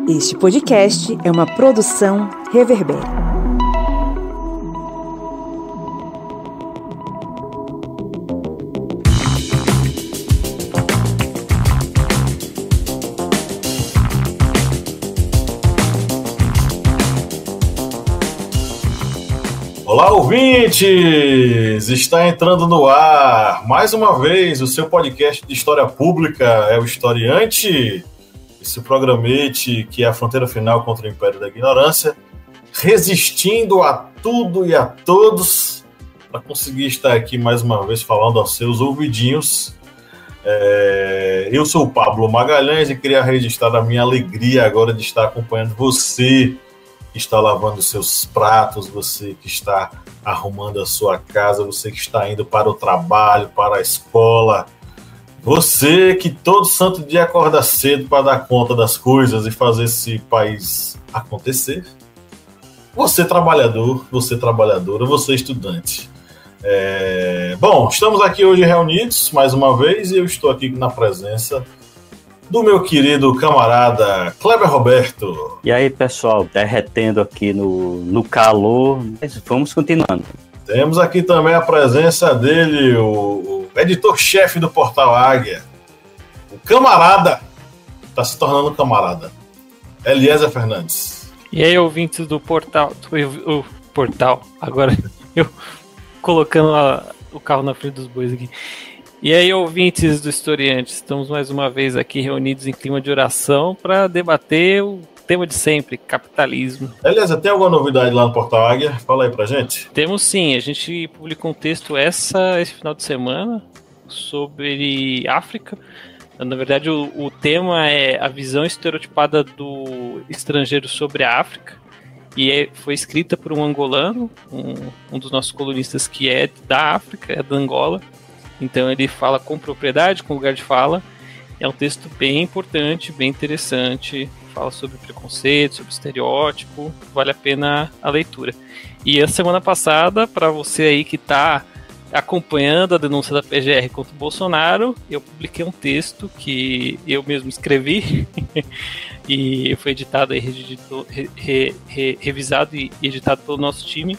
Este podcast é uma produção Reverber. Olá, ouvintes! Está entrando no ar, mais uma vez, o seu podcast de história pública, é o Historiante, esse programete que é a fronteira final contra o Império da Ignorância, resistindo a tudo e a todos, para conseguir estar aqui mais uma vez falando aos seus ouvidinhos. Eu sou o Pablo Magalhães e queria registrar a minha alegria agora de estar acompanhando você, que está lavando seus pratos, você que está arrumando a sua casa, você que está indo para o trabalho, para a escola, você que todo santo dia acorda cedo para dar conta das coisas e fazer esse país acontecer, você trabalhador, você trabalhadora, você estudante. Bom, estamos aqui hoje reunidos mais uma vez e eu estou aqui na presença do meu querido camarada Kleber Roberto. E aí, pessoal, derretendo aqui no calor, mas vamos continuando. Temos aqui também a presença dele, o editor-chefe do Portal Águia, o camarada, está se tornando camarada, Eliezer Fernandes. E aí, ouvintes do Portal, o Portal, agora eu colocando o carro na frente dos bois aqui. E aí, ouvintes do Historiante, estamos mais uma vez aqui reunidos em clima de oração para debater o tema de sempre, capitalismo. Beleza, tem alguma novidade lá no Portal Águia? Fala aí pra gente. Temos sim, a gente publicou um texto esse final de semana sobre África. Na verdade, o tema é a visão estereotipada do estrangeiro sobre a África. E foi escrita por um angolano, um dos nossos colunistas que é da África, é da Angola. Então ele fala com propriedade, com lugar de fala. É um texto bem importante, bem interessante. Fala sobre preconceito, sobre estereótipo. Vale a pena a leitura. E a semana passada, para você aí que está acompanhando a denúncia da PGR contra o Bolsonaro, eu publiquei um texto que eu mesmo escrevi e foi editado e revisado e editado pelo nosso time,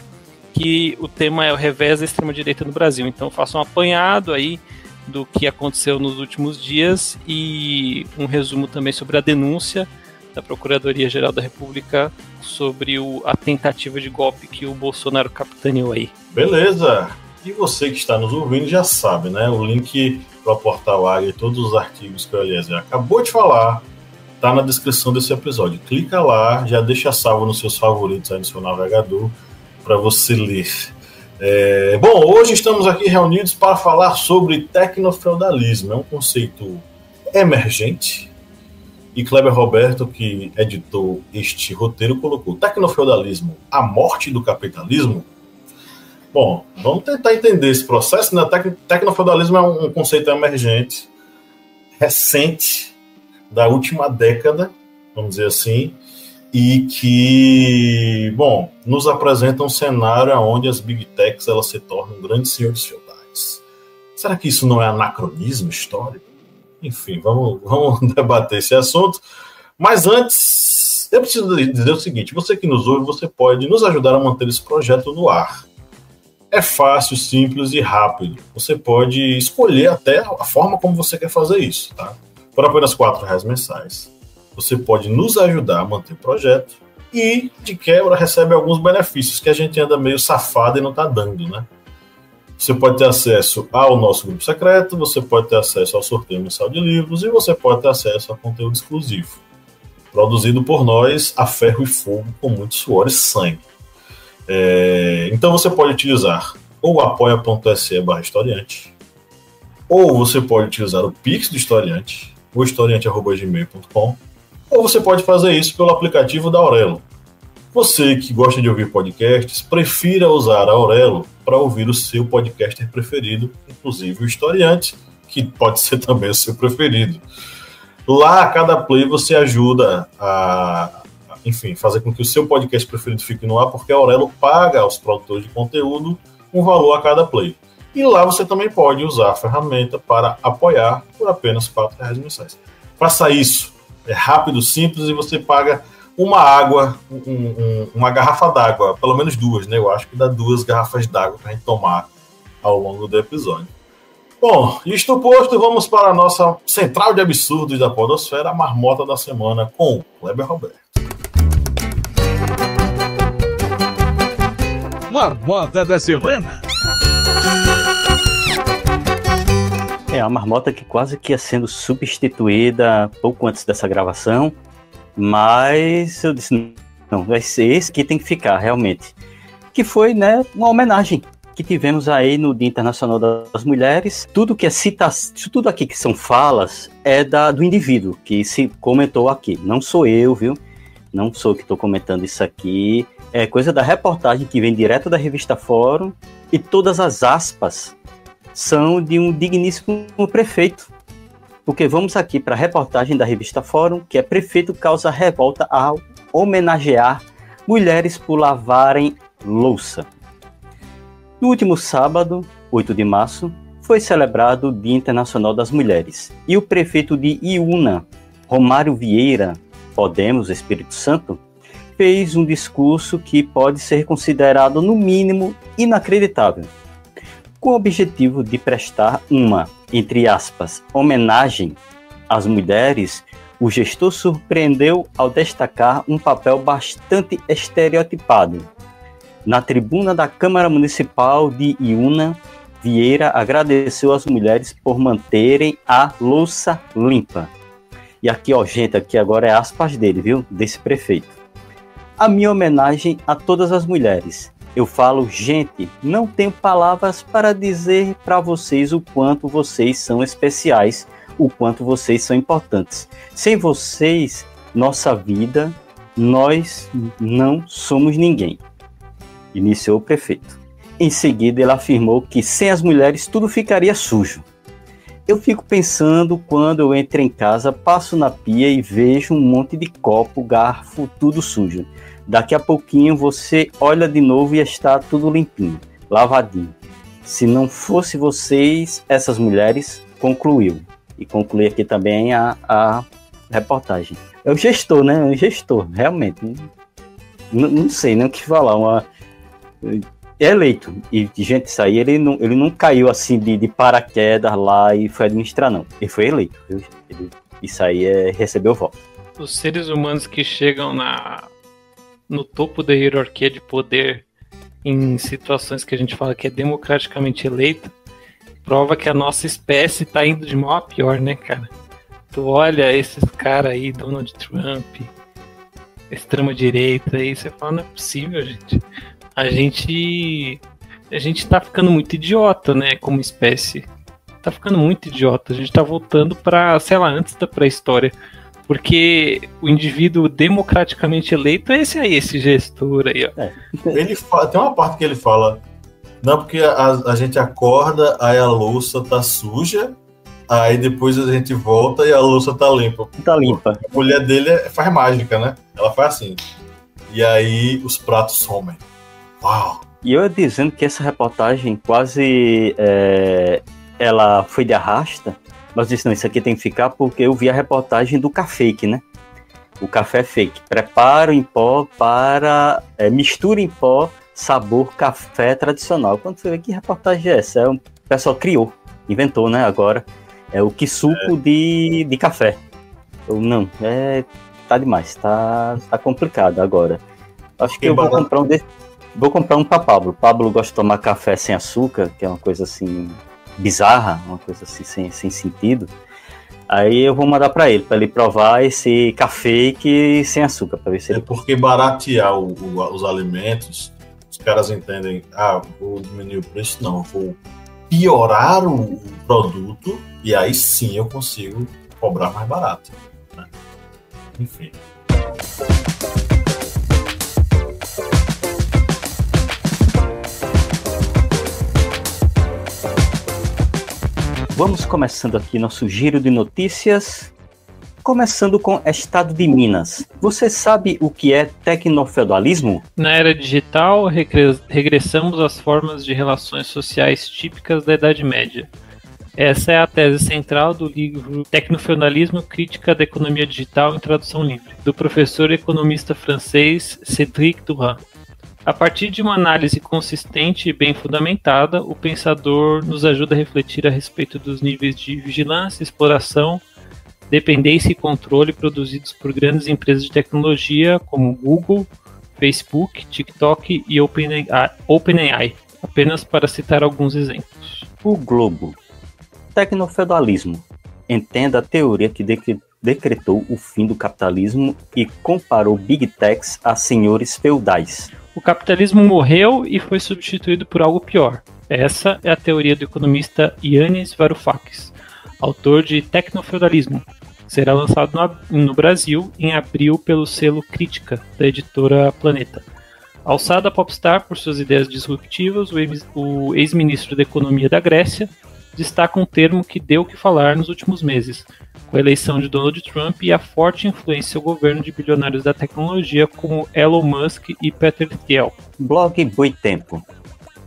que o tema é o revés da extrema-direita no Brasil. Então eu faço um apanhado aí do que aconteceu nos últimos dias e um resumo também sobre a denúncia da Procuradoria-Geral da República sobre a tentativa de golpe que o Bolsonaro capitaneou aí. Beleza! E você que está nos ouvindo já sabe, né? O link para o Portal Águia e todos os artigos que o Eliezer acabou de falar está na descrição desse episódio. Clica lá, já deixa salvo nos seus favoritos aí no seu navegador para você ler. Bom, hoje estamos aqui reunidos para falar sobre tecnofeudalismo. É um conceito emergente e Kleber Roberto, que editou este roteiro, colocou tecnofeudalismo, a morte do capitalismo. Bom, vamos tentar entender esse processo, né? Tecnofeudalismo é um conceito emergente, recente, da última década, vamos dizer assim, e que, bom, nos apresenta um cenário onde as Big Techs elas se tornam grandes senhores feudais. Será que isso não é anacronismo histórico? Enfim, vamos debater esse assunto. Mas antes, eu preciso dizer o seguinte, você que nos ouve, você pode nos ajudar a manter esse projeto no ar. É fácil, simples e rápido. Você pode escolher até a forma como você quer fazer isso, tá? Por apenas R$4 mensais. Você pode nos ajudar a manter o projeto e, de quebra, recebe alguns benefícios que a gente anda meio safado e não está dando, né? Você pode ter acesso ao nosso grupo secreto, você pode ter acesso ao sorteio mensal de livros e você pode ter acesso a conteúdo exclusivo, produzido por nós a ferro e fogo, com muito suor e sangue. Então você pode utilizar ou apoia.se/historiante, ou você pode utilizar o Pix do Historiante, o historiante@gmail.com, ou você pode fazer isso pelo aplicativo da Aurelo. Você que gosta de ouvir podcasts, prefira usar a Aurelo para ouvir o seu podcaster preferido, inclusive o Historiante, que pode ser também o seu preferido. Lá, a cada play, você ajuda a fazer com que o seu podcast preferido fique no ar, porque a Aurelo paga aos produtores de conteúdo um valor a cada play. E lá você também pode usar a ferramenta para apoiar por apenas R$4 mensais. Faça isso, É rápido, simples e você paga uma água, uma garrafa d'água, pelo menos duas, né? Eu acho que dá 2 garrafas d'água para a gente tomar ao longo do episódio. Bom, isto posto, vamos para a nossa central de absurdos da podosfera, a marmota da semana com o Kleber Roberto. Marmota da semana. É a marmota que quase que ia sendo substituída pouco antes dessa gravação, mas eu disse, não, vai ser esse que tem que ficar, realmente. Que foi, né, uma homenagem que tivemos aí no Dia Internacional das Mulheres. Tudo que é tudo aqui que são falas é do indivíduo que se comentou aqui. Não sou eu, viu? Não sou eu que estou comentando isso aqui. É coisa da reportagem que vem direto da revista Fórum e todas as aspas são de um digníssimo prefeito. Porque vamos aqui para a reportagem da revista Fórum, que é prefeito causa revolta ao homenagear mulheres por lavarem louça. No último sábado, 8 de março, foi celebrado o Dia Internacional das Mulheres. E o prefeito de Iúna, Romário Vieira, Podemos, Espírito Santo, fez um discurso que pode ser considerado, no mínimo, inacreditável. Com o objetivo de prestar uma, entre aspas, homenagem às mulheres, o gestor surpreendeu ao destacar um papel bastante estereotipado. Na tribuna da Câmara Municipal de Iúna, Vieira agradeceu às mulheres por manterem a louça limpa. E aqui, ó, gente, aqui agora é aspas dele, viu? Desse prefeito. A minha homenagem a todas as mulheres. Eu falo, gente, não tenho palavras para dizer para vocês o quanto vocês são especiais, o quanto vocês são importantes. Sem vocês, nossa vida, nós não somos ninguém. Iniciou o prefeito. Em seguida, ele afirmou que sem as mulheres tudo ficaria sujo. Eu fico pensando quando eu entro em casa, passo na pia e vejo um monte de copo, garfo, tudo sujo. Daqui a pouquinho você olha de novo e está tudo limpinho, lavadinho. Se não fosse vocês, essas mulheres, concluiu. E conclui aqui também a reportagem. É o gestor, né? É o gestor, realmente. Não sei nem o que falar. É eleito. E, gente, isso aí, ele não caiu assim de paraquedas lá e foi administrar, não. Ele foi eleito. Isso aí recebeu voto. Os seres humanos que chegam no topo da hierarquia de poder em situações que a gente fala que é democraticamente eleita, prova que a nossa espécie tá indo de mal a pior, né, cara? Tu olha esses caras aí, Donald Trump, extrema-direita, aí você fala, não é possível, gente. A gente tá ficando muito idiota, né, como espécie. Tá ficando muito idiota. A gente tá voltando pra, sei lá, antes da pré-história. Porque o indivíduo democraticamente eleito é esse aí, esse gestor aí, ó. Ele fala, tem uma parte que ele fala, não, porque a gente acorda, aí a louça tá suja, aí depois a gente volta e a louça tá limpa. Tá limpa. A mulher dele faz mágica, né? Ela faz assim. E aí os pratos somem. Uau! E eu dizendo que essa reportagem quase ela foi de arrasta, mas disse, não, isso aqui tem que ficar porque eu vi a reportagem do café, né? O café fake. Preparo em pó para mistura em pó, sabor café tradicional. Quando você vê que reportagem é essa? O pessoal criou, inventou, né? Agora é o que suco de café. Eu, não, tá demais, tá complicado agora. Acho que eu vou comprar um desse. Vou comprar um pra Pablo. Pablo gosta de tomar café sem açúcar, que é uma coisa assim bizarra, uma coisa assim sem sentido. Aí eu vou mandar pra ele provar esse café que sem açúcar, para ver se ele... porque baratear os alimentos, os caras entendem, vou diminuir o preço, não, vou piorar o produto e aí sim eu consigo cobrar mais barato, né? Enfim. Vamos começando aqui nosso giro de notícias, começando com Estado de Minas. Você sabe o que é tecnofeudalismo? Na era digital, regressamos às formas de relações sociais típicas da Idade Média. Essa é a tese central do livro Tecnofeudalismo, Crítica da Economia Digital em Tradução Livre, do professor e economista francês Cédric Durand. A partir de uma análise consistente e bem fundamentada, o pensador nos ajuda a refletir a respeito dos níveis de vigilância, exploração, dependência e controle produzidos por grandes empresas de tecnologia como Google, Facebook, TikTok e OpenAI, apenas para citar alguns exemplos. O Globo. Tecnofeudalismo. Entenda a teoria que decretou o fim do capitalismo e comparou Big Techs a senhores feudais. O capitalismo morreu e foi substituído por algo pior. Essa é a teoria do economista Yanis Varoufakis, autor de Tecnofeudalismo. Será lançado no Brasil em abril pelo selo Crítica, da editora Planeta. Alçado a popstar por suas ideias disruptivas, o ex-ministro da Economia da Grécia destaca um termo que deu o que falar nos últimos meses, com a eleição de Donald Trump e a forte influência do seu governo de bilionários da tecnologia como Elon Musk e Peter Thiel. Blog Boitempo.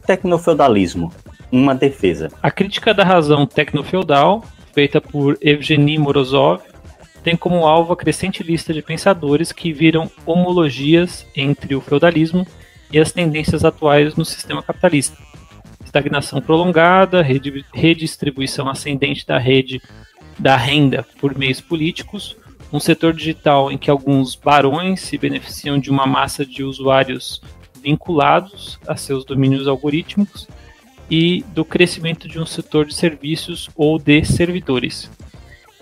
Tecnofeudalismo. Uma defesa. A crítica da razão tecnofeudal, feita por Evgeny Morozov, tem como alvo a crescente lista de pensadores que viram homologias entre o feudalismo e as tendências atuais no sistema capitalista. Estagnação prolongada, redistribuição ascendente da renda por meios políticos, um setor digital em que alguns barões se beneficiam de uma massa de usuários vinculados a seus domínios algorítmicos e do crescimento de um setor de serviços ou de servidores.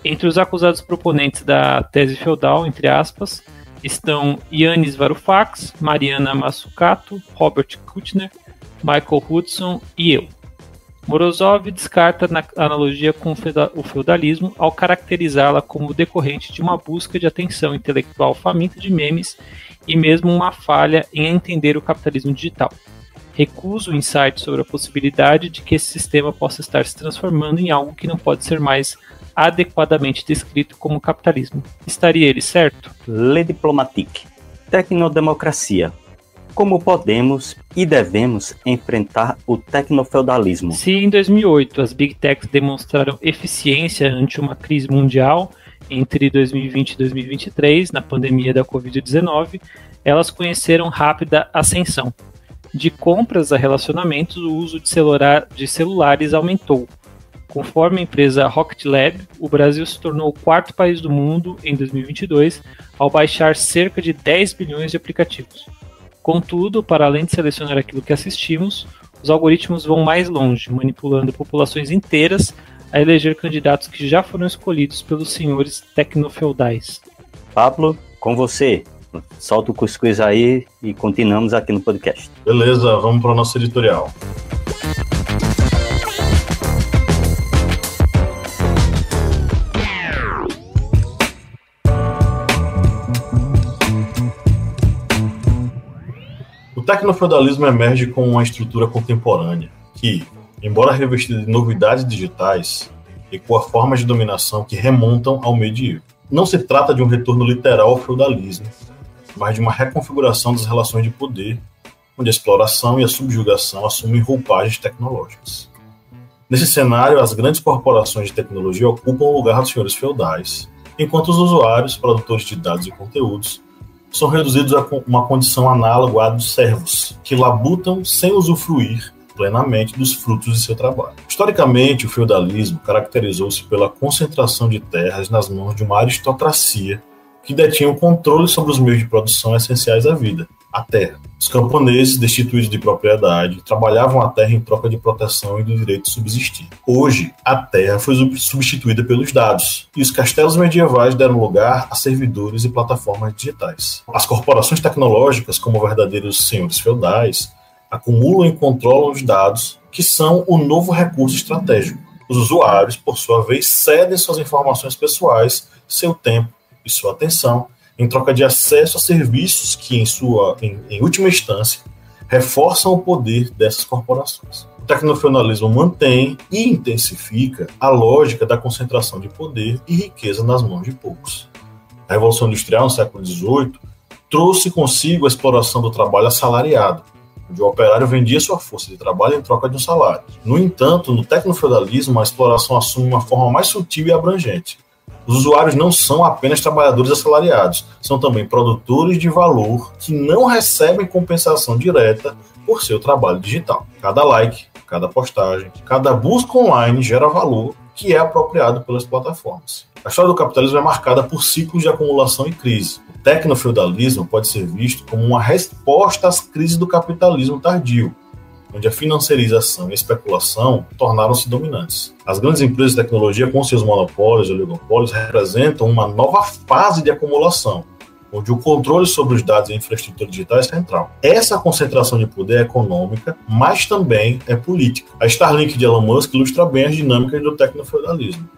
Entre os acusados proponentes da tese feudal, entre aspas, estão Yanis Varoufakis, Mariana Mazzucato, Robert Kushner, Michael Hudson e eu. Morozov descarta na analogia com o feudalismo ao caracterizá-la como decorrente de uma busca de atenção intelectual faminta de memes e mesmo uma falha em entender o capitalismo digital. Recuso o insight sobre a possibilidade de que esse sistema possa estar se transformando em algo que não pode ser mais adequadamente descrito como capitalismo. Estaria ele certo? Le Diplomatique. Tecnodemocracia. Como podemos e devemos enfrentar o tecnofeudalismo? Se em 2008 as Big Techs demonstraram eficiência ante uma crise mundial entre 2020 e 2023, na pandemia da Covid-19, elas conheceram rápida ascensão. De compras a relacionamentos, o uso de celulares aumentou. Conforme a empresa Rocket Lab, o Brasil se tornou o quarto país do mundo em 2022 ao baixar cerca de 10 bilhões de aplicativos. Contudo, para além de selecionar aquilo que assistimos, os algoritmos vão mais longe, manipulando populações inteiras a eleger candidatos que já foram escolhidos pelos senhores tecnofeudais. Pablo, com você. Solta o cuscuz aí e continuamos aqui no podcast. Beleza, vamos para o nosso editorial. O tecnofeudalismo emerge com uma estrutura contemporânea que, embora revestida de novidades digitais, ecoa formas de dominação que remontam ao medievo. Não se trata de um retorno literal ao feudalismo, mas de uma reconfiguração das relações de poder, onde a exploração e a subjugação assumem roupagens tecnológicas. Nesse cenário, as grandes corporações de tecnologia ocupam o lugar dos senhores feudais, enquanto os usuários, produtores de dados e conteúdos, são reduzidos a uma condição análoga à dos servos, que labutam sem usufruir plenamente dos frutos de seu trabalho. Historicamente, o feudalismo caracterizou-se pela concentração de terras nas mãos de uma aristocracia que detinha o controle sobre os meios de produção essenciais à vida, a terra. Os camponeses, destituídos de propriedade, trabalhavam a terra em troca de proteção e do direito de subsistir. Hoje, a terra foi substituída pelos dados, e os castelos medievais deram lugar a servidores e plataformas digitais. As corporações tecnológicas, como verdadeiros senhores feudais, acumulam e controlam os dados, que são o novo recurso estratégico. Os usuários, por sua vez, cedem suas informações pessoais, seu tempo e sua atenção, em troca de acesso a serviços que, em última instância, reforçam o poder dessas corporações. O tecnofeudalismo mantém e intensifica a lógica da concentração de poder e riqueza nas mãos de poucos. A Revolução Industrial, no século XVIII, trouxe consigo a exploração do trabalho assalariado, onde o operário vendia sua força de trabalho em troca de um salário. No entanto, no tecnofeudalismo, a exploração assume uma forma mais sutil e abrangente. Os usuários não são apenas trabalhadores assalariados, são também produtores de valor que não recebem compensação direta por seu trabalho digital. Cada like, cada postagem, cada busca online gera valor que é apropriado pelas plataformas. A história do capitalismo é marcada por ciclos de acumulação e crise. O tecnofeudalismo pode ser visto como uma resposta às crises do capitalismo tardio, onde a financiarização e a especulação tornaram-se dominantes. As grandes empresas de tecnologia, com seus monopólios e oligopólios, representam uma nova fase de acumulação, onde o controle sobre os dados e a infraestrutura digital é central. Essa concentração de poder é econômica, mas também é política. A Starlink de Elon Musk ilustra bem as dinâmicas do tecnofeudalismo.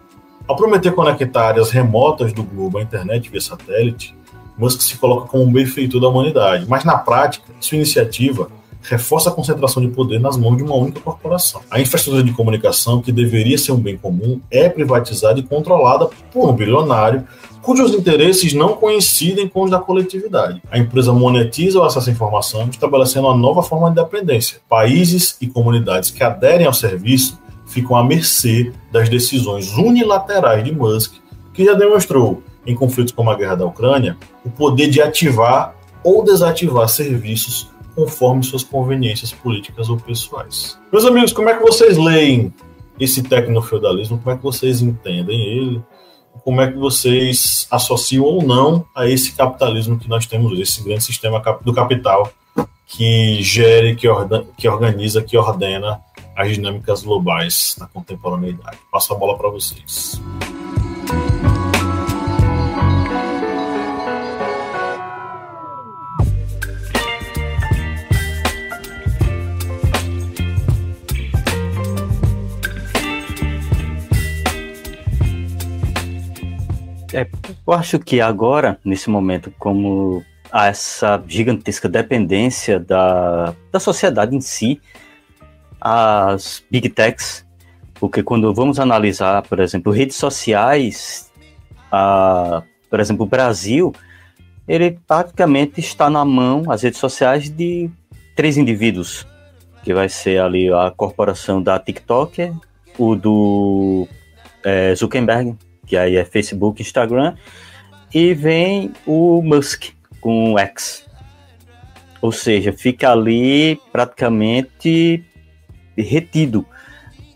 Ao prometer conectar áreas remotas do globo à internet via satélite, Musk se coloca como um benfeitor da humanidade, mas na prática, sua iniciativa reforça a concentração de poder nas mãos de uma única corporação. A infraestrutura de comunicação, que deveria ser um bem comum, é privatizada e controlada por um bilionário cujos interesses não coincidem com os da coletividade. A empresa monetiza o acesso à informação, estabelecendo uma nova forma de dependência. Países e comunidades que aderem ao serviço ficam à mercê das decisões unilaterais de Musk, que já demonstrou, em conflitos como a guerra da Ucrânia, o poder de ativar ou desativar serviços conforme suas conveniências políticas ou pessoais. Meus amigos, como é que vocês leem esse tecnofeudalismo? Como é que vocês entendem ele? Como é que vocês associam ou não a esse capitalismo que nós temos, esse grande sistema do capital que gere, que organiza, que ordena as dinâmicas globais na contemporaneidade? Passo a bola para vocês. Eu acho que agora, nesse momento, como há essa gigantesca dependência da sociedade em si, as big techs, porque quando vamos analisar, por exemplo, redes sociais, por exemplo, o Brasil, ele praticamente está na mão, as redes sociais, de 3 indivíduos, que vai ser ali a corporação da TikTok, o do Zuckerberg, que aí é Facebook, Instagram, e vem o Musk com o X. Ou seja, fica ali praticamente retido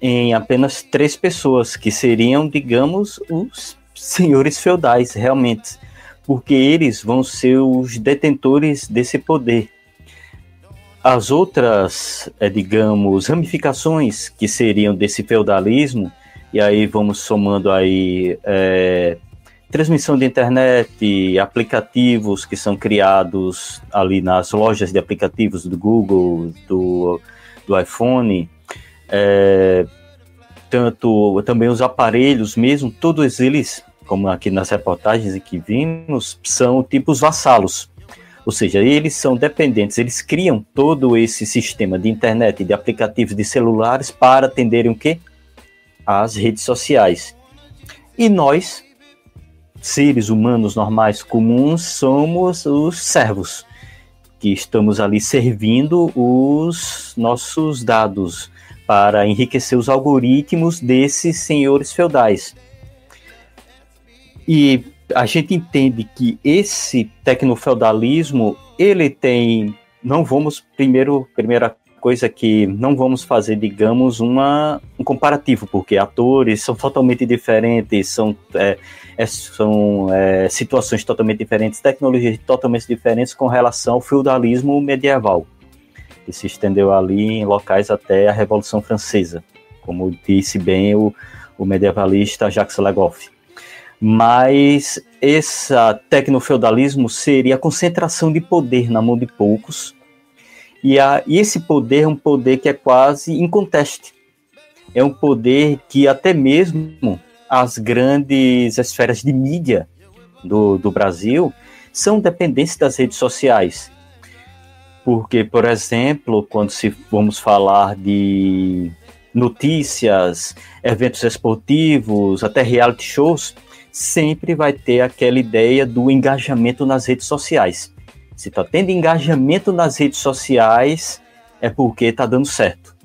em apenas 3 pessoas, que seriam, digamos, os senhores feudais, realmente, porque eles vão ser os detentores desse poder. As outras, digamos, ramificações que seriam desse feudalismo, e aí vamos somando aí transmissão de internet, aplicativos que são criados ali nas lojas de aplicativos do Google, do iPhone, tanto também os aparelhos mesmo, todos eles, como aqui nas reportagens que vimos, são tipos vassalos. Ou seja, eles são dependentes, eles criam todo esse sistema de internet, de aplicativos, de celulares para atenderem o quê? As redes sociais. E nós, seres humanos normais, comuns, somos os servos, que estamos ali servindo os nossos dados para enriquecer os algoritmos desses senhores feudais. E a gente entende que esse tecnofeudalismo, ele tem... Primeira coisa que não vamos fazer, digamos, um comparativo, porque atores são totalmente diferentes, são situações totalmente diferentes, tecnologias totalmente diferentes com relação ao feudalismo medieval, que se estendeu ali em locais até a Revolução Francesa, como disse bem o medievalista Jacques Legoff. Mas esse tecnofeudalismo seria a concentração de poder na mão de poucos, e esse poder é um poder que é quase inconteste. É um poder que até mesmo as grandes esferas de mídia do Brasil são dependentes das redes sociais. Porque, por exemplo, quando vamos falar de notícias, eventos esportivos, até reality shows, sempre vai ter aquela ideia do engajamento nas redes sociais. Se está tendo engajamento nas redes sociais, é porque está dando certo.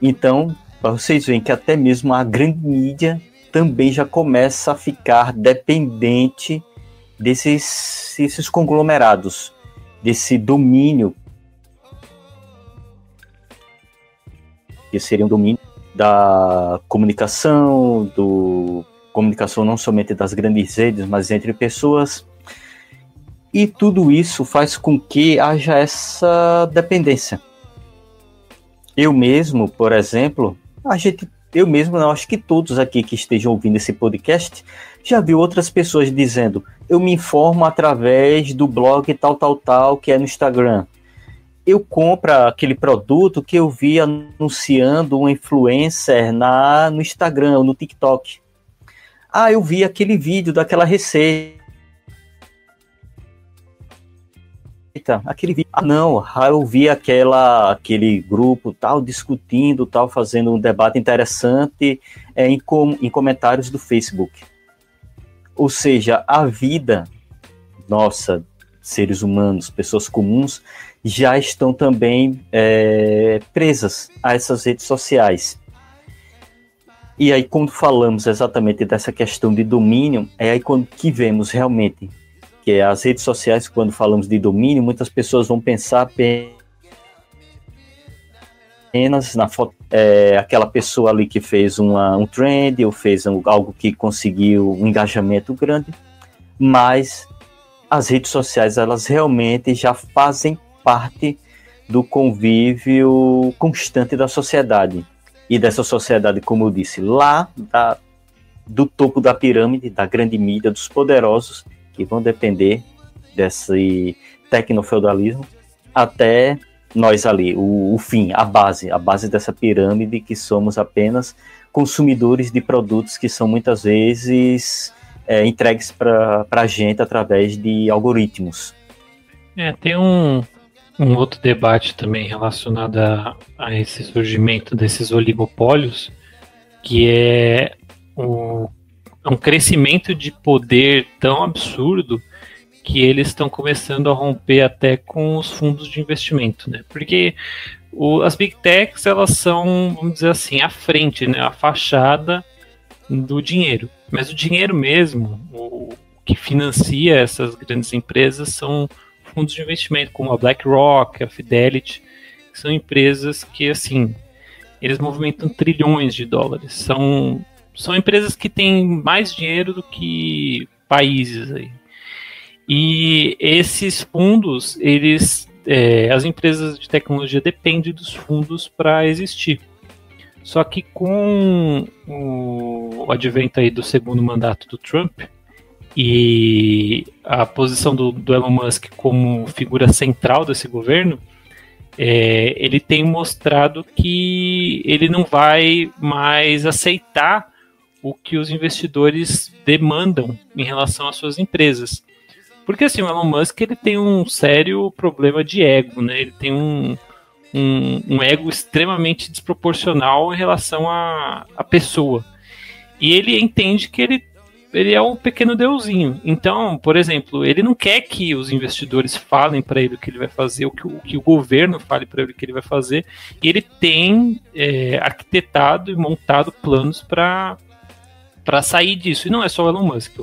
Então, para vocês verem que até mesmo a grande mídia também já começa a ficar dependente desses conglomerados, desse domínio, que seria um domínio da comunicação, comunicação não somente das grandes redes, mas entre pessoas. E tudo isso faz com que haja essa dependência. Eu mesmo, por exemplo, não, acho que todos aqui que estejam ouvindo esse podcast já viu outras pessoas dizendo: eu me informo através do blog tal, que é no Instagram. Eu compro aquele produto que eu vi anunciando um influencer no Instagram ou no TikTok. Eu vi aquele vídeo daquela receita. Aquele vídeo. Eu vi aquele grupo tal discutindo, tal, fazendo um debate interessante em comentários do Facebook. Ou seja, a vida nossa, seres humanos, pessoas comuns, já estão também presas a essas redes sociais. E aí, quando falamos exatamente dessa questão de domínio, é aí quando que vemos realmente que as redes sociais, quando falamos de domínio, muitas pessoas vão pensar apenas na foto, aquela pessoa ali que fez um trend, ou fez algo que conseguiu um engajamento grande, mas as redes sociais, elas realmente já fazem parte do convívio constante da sociedade. E dessa sociedade, como eu disse, lá do topo da pirâmide, da grande mídia, dos poderosos, que vão depender desse tecnofeudalismo, até nós ali, o fim, a base dessa pirâmide, que somos apenas consumidores de produtos que são muitas vezes entregues para a gente através de algoritmos. Tem um outro debate também relacionado a esse surgimento desses oligopólios, que é um crescimento de poder tão absurdo que eles estão começando a romper até com os fundos de investimento, né? Porque as Big Techs, elas são, vamos dizer assim, a frente, né? A fachada do dinheiro. Mas o dinheiro mesmo, o que financia essas grandes empresas, são fundos de investimento, como a BlackRock, a Fidelity, que são empresas que, assim, eles movimentam trilhões de dólares. São empresas que têm mais dinheiro do que países aí. E esses fundos, as empresas de tecnologia dependem dos fundos para existir. Só que com o advento aí do segundo mandato do Trump e a posição do Elon Musk como figura central desse governo, ele tem mostrado que ele não vai mais aceitar o que os investidores demandam em relação às suas empresas. Porque assim, o Elon Musk, ele tem um sério problema de ego, né? Ele tem um ego extremamente desproporcional em relação à pessoa. E ele entende que ele é um pequeno deusinho. Então, por exemplo, ele não quer que os investidores falem para ele o que ele vai fazer, o que o governo fale para ele o que ele vai fazer. E ele tem arquitetado e montado planos para sair disso. E não é só o Elon Musk,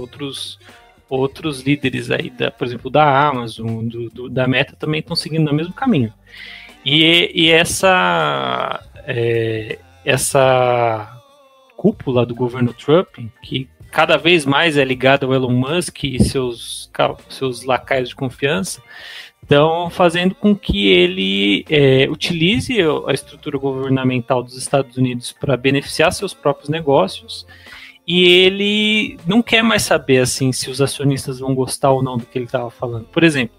outros líderes aí, por exemplo, da Amazon, da Meta, também estão seguindo no mesmo caminho. E essa cúpula do governo Trump, que cada vez mais é ligada ao Elon Musk e seus lacaios de confiança, estão fazendo com que ele utilize a estrutura governamental dos Estados Unidos para beneficiar seus próprios negócios. E ele não quer mais saber assim se os acionistas vão gostar ou não do que ele estava falando. Por exemplo,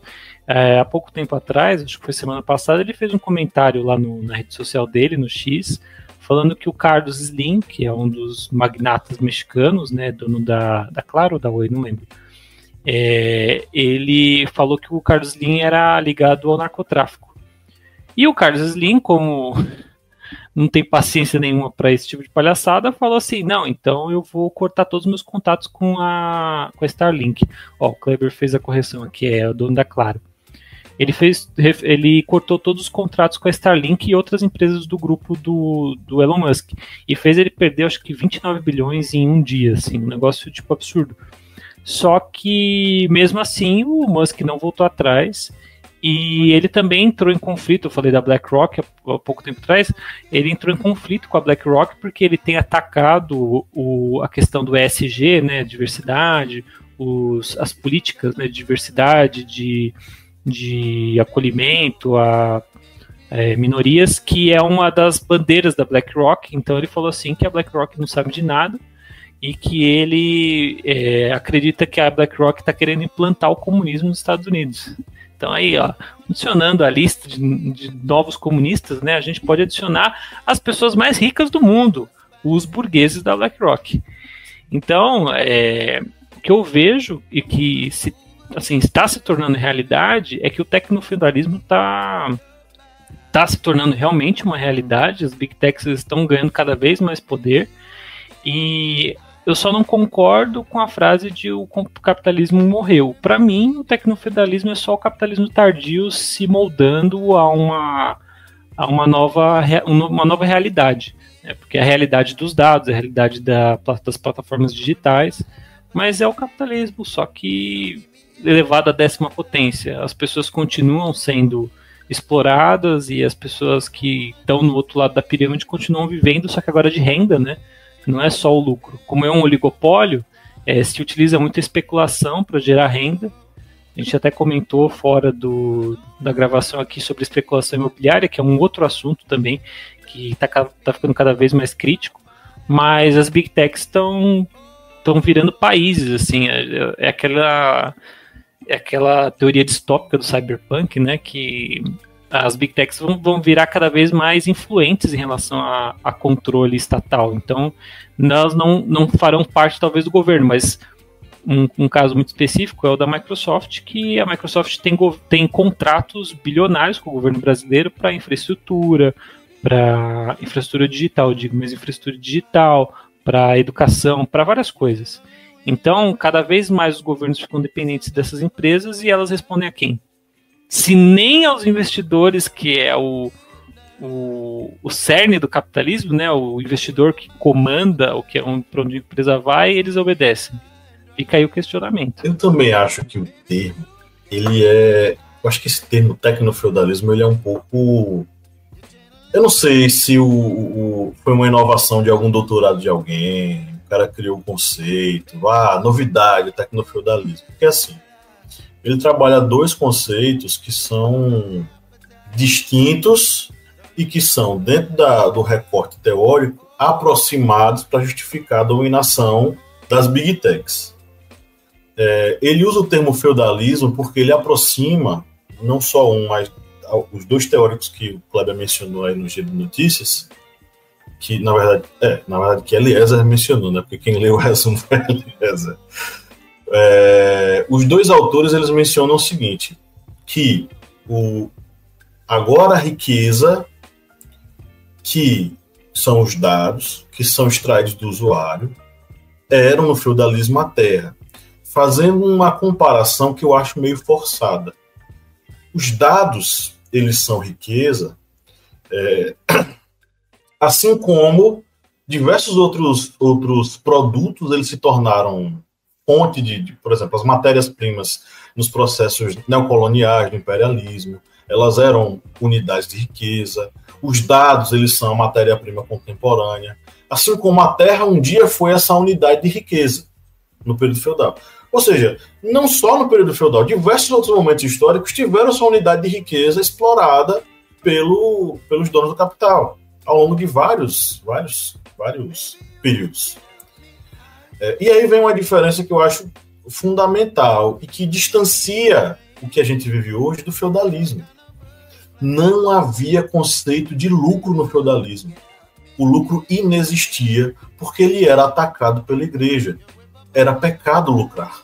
há pouco tempo atrás, acho que foi semana passada, ele fez um comentário lá na rede social dele, no X, falando que o Carlos Slim, que é um dos magnatas mexicanos, né, dono da Claro ou da Oi, não lembro, ele falou que o Carlos Slim era ligado ao narcotráfico. E o Carlos Slim, como não tem paciência nenhuma para esse tipo de palhaçada, falou assim: não, então eu vou cortar todos os meus contatos com a Starlink. O Kleber fez a correção aqui, é o dono da Claro. ele cortou todos os contratos com a Starlink e outras empresas do grupo do Elon Musk, e fez ele perder, acho que 29 bilhões em um dia, assim, um negócio tipo absurdo. Só que, mesmo assim, o Musk não voltou atrás, e ele também entrou em conflito. Eu falei da BlackRock há pouco tempo atrás. Ele entrou em conflito com a BlackRock porque ele tem atacado a questão do ESG, né, diversidade, as políticas, né, de diversidade, de acolhimento a minorias, que é uma das bandeiras da BlackRock. Então ele falou assim que a BlackRock não sabe de nada, e que ele acredita que a BlackRock está querendo implantar o comunismo nos Estados Unidos. Então aí, ó, adicionando a lista de novos comunistas, né, a gente pode adicionar as pessoas mais ricas do mundo, os burgueses da BlackRock. Então, o que eu vejo e que está se tornando realidade é que o tecnofeudalismo está se tornando realmente uma realidade. As Big Techs estão ganhando cada vez mais poder, e eu só não concordo com a frase de o capitalismo morreu. Para mim, o tecnofeudalismo é só o capitalismo tardio se moldando a uma nova realidade, né? Porque é a realidade dos dados, é a realidade das plataformas digitais, mas é o capitalismo, só que elevado à 10ª potência. As pessoas continuam sendo exploradas, e as pessoas que estão no outro lado da pirâmide continuam vivendo, só que agora de renda, né? Não é só o lucro. Como é um oligopólio, se utiliza muita especulação para gerar renda. A gente até comentou fora da gravação aqui sobre especulação imobiliária, que é um outro assunto também, que tá ficando cada vez mais crítico. Mas as Big Techs estão virando países, assim. É aquela teoria distópica do cyberpunk, né, que as Big Techs vão virar cada vez mais influentes em relação a controle estatal. Então, elas não farão parte, talvez, do governo, mas um caso muito específico é o da Microsoft, que a Microsoft tem contratos bilionários com o governo brasileiro para infraestrutura digital, infraestrutura digital, para educação, para várias coisas. Então, cada vez mais os governos ficam dependentes dessas empresas, e elas respondem a quem? Se nem aos investidores, que é o cerne do capitalismo, né, o investidor que comanda para onde a empresa vai, eles obedecem. Fica aí o questionamento. Eu também acho que o termo, eu acho que esse termo tecnofeudalismo, ele é um pouco... Eu não sei se foi uma inovação de algum doutorado de alguém, o cara criou o conceito, novidade, tecnofeudalismo. Porque assim, ele trabalha dois conceitos que são distintos e que são, dentro do recorte teórico, aproximados para justificar a dominação das Big Techs. Ele usa o termo feudalismo porque ele aproxima, não só mas os dois teóricos que o Kleber mencionou aí no Giro de Notícias, que na verdade que Eliezer mencionou, né? Porque quem leu o resumo foi Eliezer. Os dois autores, eles mencionam o seguinte, que agora a riqueza, que são os dados, que são extraídos do usuário, eram no feudalismo a terra, fazendo uma comparação que eu acho meio forçada. Os dados, eles são riqueza, assim como diversos outros produtos, eles se tornaram fonte por exemplo, as matérias-primas nos processos neocoloniais do imperialismo, elas eram unidades de riqueza. Os dados, eles são a matéria-prima contemporânea, assim como a terra um dia foi essa unidade de riqueza no período feudal. Ou seja, não só no período feudal, diversos outros momentos históricos tiveram essa unidade de riqueza explorada pelos donos do capital, ao longo de vários períodos. E aí vem uma diferença que eu acho fundamental e que distancia o que a gente vive hoje do feudalismo. Não havia conceito de lucro no feudalismo. O lucro inexistia porque ele era atacado pela igreja. Era pecado lucrar.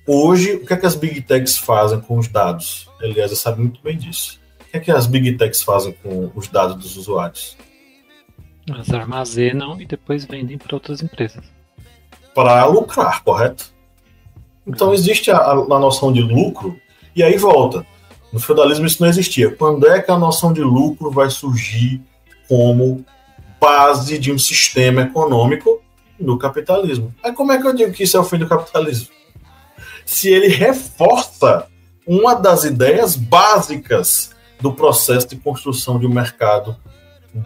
Hoje, o que é que as Big Techs fazem com os dados? Eliezer sabe muito bem disso. O que é que as Big Techs fazem com os dados dos usuários? Elas armazenam e depois vendem para outras empresas. Para lucrar, correto? Então existe a noção de lucro, e aí volta. No feudalismo isso não existia. Quando é que a noção de lucro vai surgir como base de um sistema econômico? No capitalismo. Aí como é que eu digo que isso é o fim do capitalismo? Se ele reforça uma das ideias básicas do processo de construção de um mercado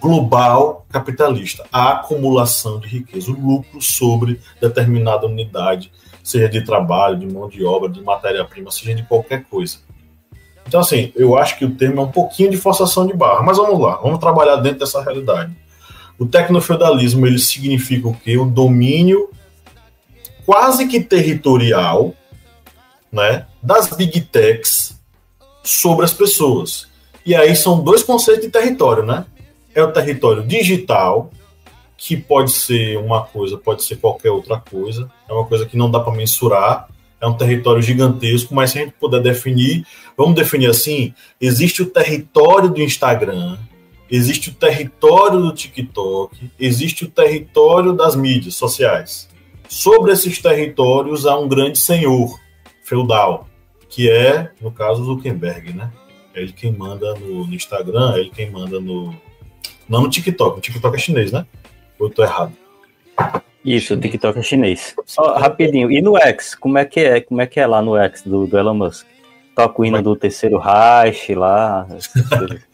global capitalista, a acumulação de riqueza, o lucro sobre determinada unidade, seja de trabalho, de mão de obra, de matéria-prima, seja de qualquer coisa. Então, assim, eu acho que o termo é um pouquinho de forçação de barra, mas vamos lá, vamos trabalhar dentro dessa realidade. O tecnofeudalismo, ele significa o quê? O domínio quase que territorial, né, das big techs sobre as pessoas. E aí são dois conceitos de território, né? É o território digital, que pode ser uma coisa, pode ser qualquer outra coisa. É uma coisa que não dá para mensurar. É um território gigantesco, mas se a gente puder definir, vamos definir assim, existe o território do Instagram, existe o território do TikTok, existe o território das mídias sociais. Sobre esses territórios há um grande senhor feudal, que é, no caso, Zuckerberg, né? É ele quem manda no Instagram, é ele quem manda no... Não no TikTok, o TikTok é chinês, né? Ou eu tô errado? Isso, o TikTok é chinês. Só rapidinho, e no X, como é que é lá no X do Elon Musk? Toca o hino do terceiro Reich lá.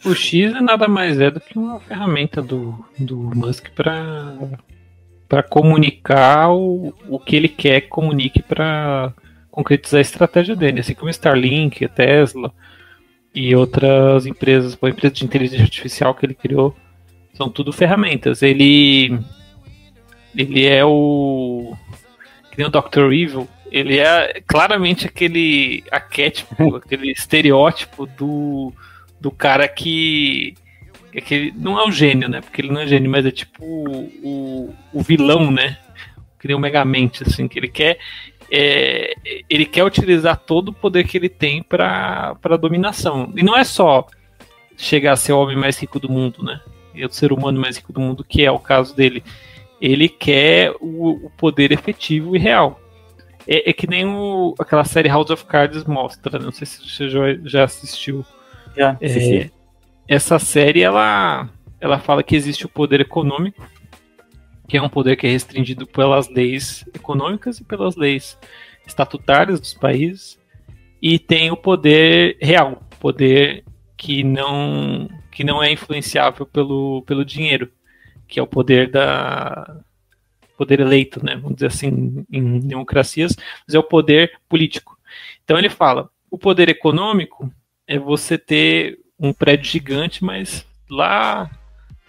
O X é nada mais do que uma ferramenta do Musk para comunicar o que ele quer que comunique para concretizar a estratégia dele, assim como Starlink, a Tesla e outras empresas, a empresa de inteligência artificial que ele criou, são tudo ferramentas. Ele é que nem o Dr. Evil. Ele é claramente aquele arquétipo, aquele estereótipo do cara que não é o gênio, né? Porque ele não é gênio, mas é tipo o vilão, né? Que nem o Megamente, assim, que ele quer utilizar todo o poder que ele tem para dominação. E não é só chegar a ser o homem mais rico do mundo, né? E o ser humano mais rico do mundo, que é o caso dele. Ele quer o poder efetivo e real. É que nem aquela série House of Cards mostra, não sei se você já assistiu. Já assisti. Essa série, ela fala que existe o poder econômico, que é um poder que é restringido pelas leis econômicas e pelas leis estatutárias dos países, e tem o poder real, poder que não é influenciável pelo dinheiro, que é o poder poder eleito, né? Vamos dizer assim, em democracias, mas é o poder político. Então ele fala, o poder econômico é você ter um prédio gigante, mas lá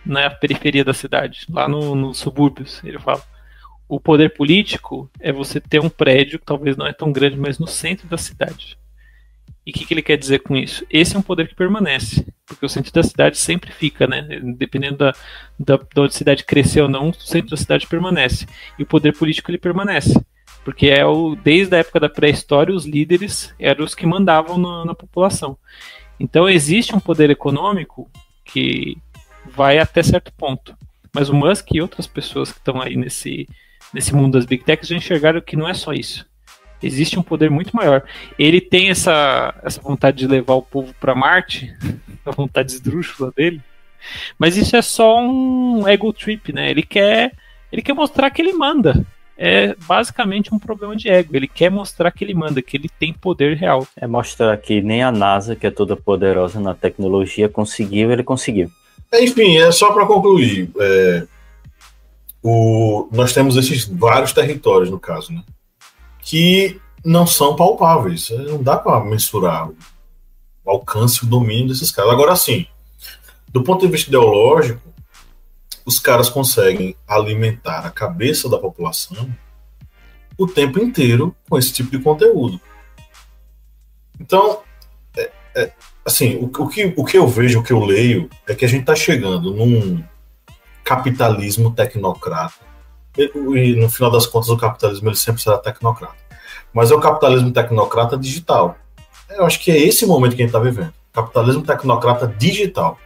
na periferia da cidade, lá nos subúrbios, ele fala. O poder político é você ter um prédio, que talvez não é tão grande, mas no centro da cidade. E o que ele quer dizer com isso? Esse é um poder que permanece, porque o centro da cidade sempre fica, né? Dependendo da onde a cidade crescer ou não, o centro da cidade permanece. E o poder político ele permanece, porque desde a época da pré-história, os líderes eram os que mandavam na população. Então existe um poder econômico que vai até certo ponto. Mas o Musk e outras pessoas que estão aí nesse mundo das Big Techs já enxergaram que não é só isso. Existe um poder muito maior. Ele tem essa vontade de levar o povo para Marte, a vontade esdrúxula dele, mas isso é só um ego trip, né? Ele quer mostrar que ele manda. É basicamente um problema de ego. Ele quer mostrar que ele manda, que ele tem poder real. É mostrar que nem a NASA, que é toda poderosa na tecnologia, ele conseguiu. Enfim, é só para concluir. Nós temos esses vários territórios, no caso, né? Que não são palpáveis. Não dá para mensurar o alcance e o domínio desses caras. Agora, sim, do ponto de vista ideológico, os caras conseguem alimentar a cabeça da população o tempo inteiro com esse tipo de conteúdo. Então, assim, o que eu vejo, o que eu leio, é que a gente está chegando num capitalismo tecnocrata. E no final das contas, o capitalismo ele sempre será tecnocrata. Mas é o capitalismo tecnocrata digital. Eu acho que é esse momento que a gente está vivendo. Capitalismo tecnocrata digital.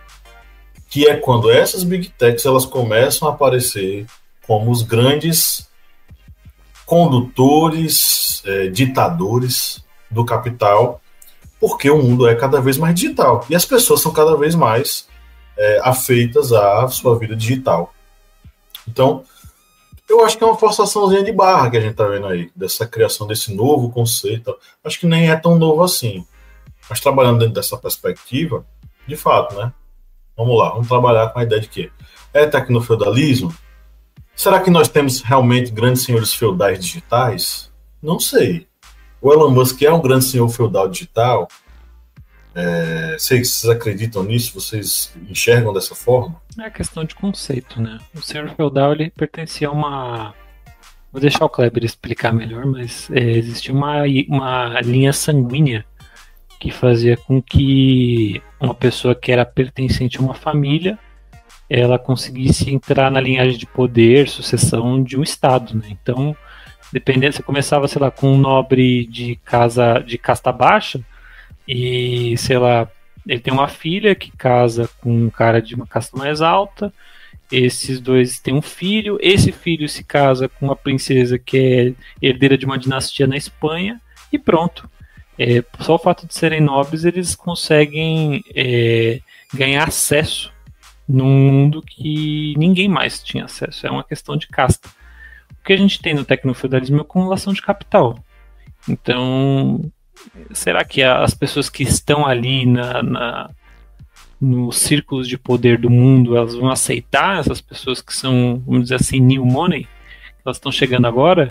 Que é quando essas big techs elas começam a aparecer como os grandes condutores, ditadores do capital, porque o mundo é cada vez mais digital e as pessoas são cada vez mais afeitas à sua vida digital. Então, eu acho que é uma forçaçãozinha de barra que a gente está vendo aí, dessa criação desse novo conceito. Acho que nem é tão novo assim. Mas trabalhando dentro dessa perspectiva, de fato, né? Vamos lá, vamos trabalhar com a ideia de que é tecnofeudalismo? Será que nós temos realmente grandes senhores feudais digitais? Não sei. O Elon Musk é um grande senhor feudal digital? Vocês acreditam nisso? Vocês enxergam dessa forma? É questão de conceito, né? O senhor feudal, ele pertencia a uma... Vou deixar o Kleber explicar melhor, mas existia uma linha sanguínea que fazia com que uma pessoa que era pertencente a uma família, ela conseguisse entrar na linhagem de poder, sucessão de um estado, né? Então, dependendo, você começava, sei lá, com um nobre de casta baixa e, sei lá, ele tem uma filha que casa com um cara de uma casta mais alta, esses dois têm um filho, esse filho se casa com uma princesa que é herdeira de uma dinastia na Espanha e pronto. Só o fato de serem nobres, eles conseguem ganhar acesso num mundo que ninguém mais tinha acesso. É uma questão de casta. O que a gente tem no tecnofeudalismo é acumulação de capital. Então, será que as pessoas que estão ali nos círculos de poder do mundo, elas vão aceitar essas pessoas que são, vamos dizer assim, new money? Elas estão chegando agora?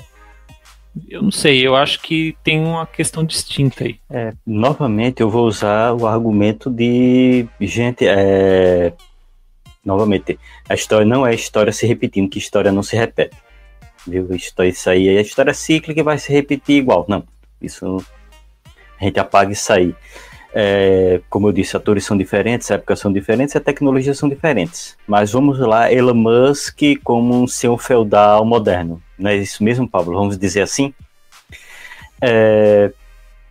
Eu não sei, eu acho que tem uma questão distinta aí. Novamente, eu vou usar o argumento de gente... Novamente, a história não é história se repetindo, que história não se repete. Viu? Isso aí é história cíclica e vai se repetir igual. Não, isso a gente apaga isso aí. Como eu disse, atores são diferentes, épocas são diferentes, as tecnologias são diferentes. Mas vamos lá, Elon Musk como um senhor feudal moderno. Não é isso mesmo, Pablo? Vamos dizer assim?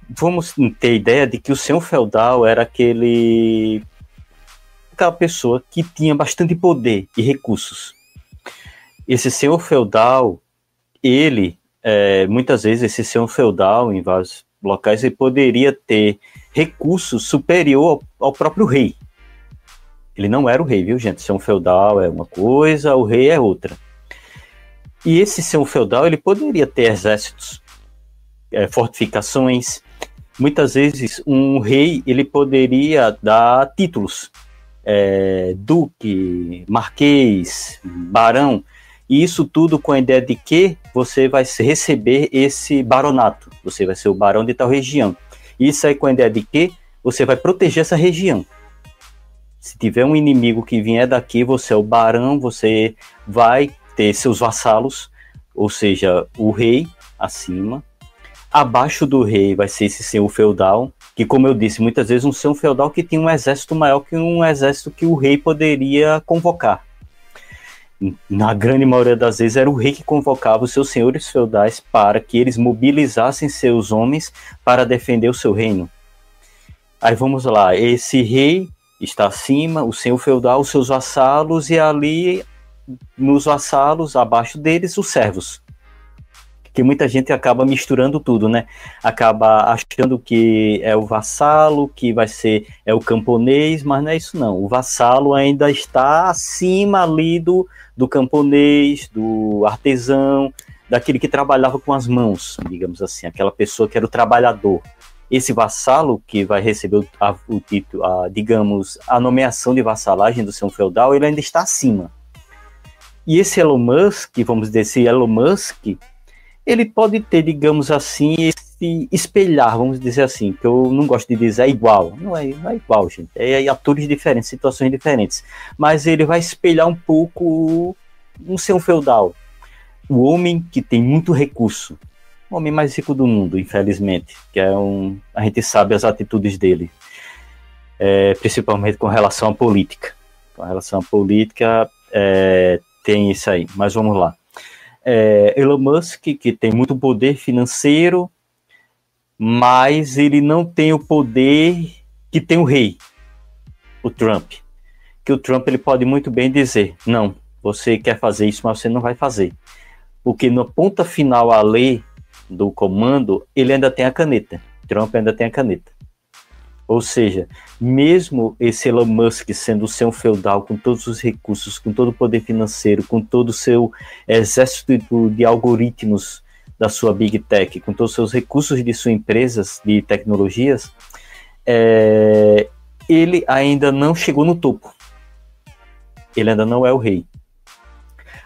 Vamos ter ideia de que o senhor feudal era aquela pessoa que tinha bastante poder e recursos. Esse senhor feudal, muitas vezes esse senhor feudal, em vários locais, ele poderia ter recursos superior ao próprio rei. Ele não era o rei, viu, gente? Senhor feudal é uma coisa, o rei é outra. E esse senhor feudal, ele poderia ter exércitos, fortificações. Muitas vezes um rei, ele poderia dar títulos, duque, marquês, barão, e isso tudo com a ideia de que você vai receber esse baronato, você vai ser o barão de tal região. Isso aí com a ideia de que você vai proteger essa região. Se tiver um inimigo que vier daqui, você é o barão, você vai ter seus vassalos, ou seja, o rei acima. Abaixo do rei vai ser esse senhor feudal, que, como eu disse, muitas vezes um senhor feudal que tinha um exército maior que um exército que o rei poderia convocar. Na grande maioria das vezes era o rei que convocava os seus senhores feudais para que eles mobilizassem seus homens para defender o seu reino. Aí vamos lá, esse rei está acima, o senhor feudal, os seus vassalos, e ali nos vassalos, abaixo deles, os servos. Que muita gente acaba misturando tudo, né? Acaba achando que é o vassalo, que vai ser o camponês, mas não é isso não. O vassalo ainda está acima ali do camponês, do artesão, daquele que trabalhava com as mãos, digamos assim, aquela pessoa que era o trabalhador. Esse vassalo que vai receber o título, digamos, a nomeação de vassalagem do senhor feudal, ele ainda está acima. E esse Elon Musk, vamos dizer, esse Elon Musk, ele pode ter, digamos assim, esse espelhar, vamos dizer assim, que eu não gosto de dizer igual. Não é igual, gente. É atores diferentes, situações diferentes. Mas ele vai espelhar um pouco um senhor feudal. O homem que tem muito recurso. O homem mais rico do mundo, infelizmente. Que a gente sabe as atitudes dele. Principalmente com relação à política. Com relação à política, tem isso aí. Mas vamos lá. Elon Musk, que tem muito poder financeiro, mas ele não tem o poder que tem o rei, o Trump. Que o Trump ele pode muito bem dizer, não, você quer fazer isso, mas você não vai fazer. Porque na ponta final, a lei do comando, ele ainda tem a caneta. Trump ainda tem a caneta. Ou seja, mesmo esse Elon Musk sendo o seu feudal, com todos os recursos, com todo o poder financeiro, com todo o seu exército de algoritmos da sua Big Tech, com todos os seus recursos de suas empresas de tecnologias, ele ainda não chegou no topo. Ele ainda não é o rei.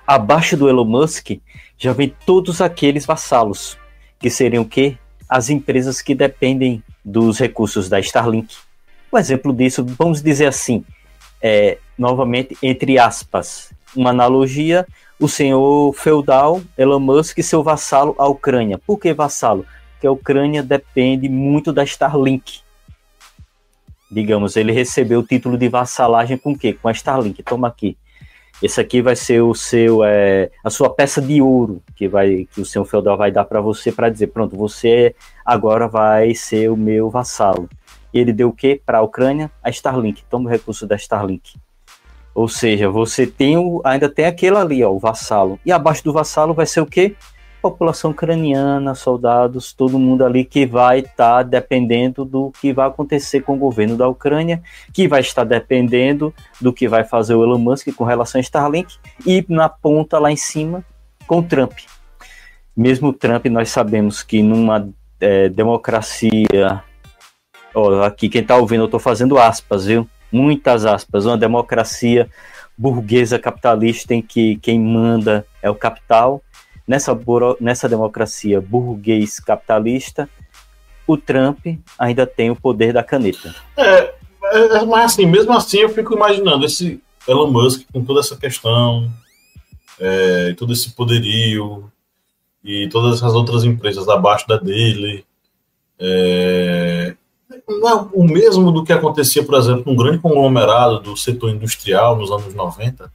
Abaixo do Elon Musk já vem todos aqueles vassalos, que seriam o quê? As empresas que dependem dos recursos da Starlink. Um exemplo disso, vamos dizer assim, novamente, entre aspas, uma analogia, o senhor feudal Elon Musk e seu vassalo, a Ucrânia. Por que vassalo? Porque a Ucrânia depende muito da Starlink. Digamos, ele recebeu o título de vassalagem com o quê? Com a Starlink. Toma aqui. Esse aqui vai ser a sua peça de ouro que o senhor feudal vai dar para você, para dizer, pronto, você agora vai ser o meu vassalo. E ele deu o quê para a Ucrânia? A Starlink. Toma o recurso da Starlink. Ou seja, você ainda tem aquele ali, ó, o vassalo. E abaixo do vassalo vai ser o quê? População ucraniana, soldados, todo mundo ali que vai estar dependendo do que vai acontecer com o governo da Ucrânia, que vai estar dependendo do que vai fazer o Elon Musk com relação a Starlink, e na ponta lá em cima com o Trump. Mesmo o Trump, nós sabemos que numa democracia, aqui quem está ouvindo, eu estou fazendo aspas, viu? Muitas aspas, uma democracia burguesa capitalista em que quem manda é o capital. Nessa democracia burguês capitalista, o Trump ainda tem o poder da caneta. Mas assim, mesmo assim eu fico imaginando esse Elon Musk com toda essa questão, todo esse poderio e todas essas outras empresas abaixo da dele. Não é o mesmo do que acontecia, por exemplo, num grande conglomerado do setor industrial nos anos 90?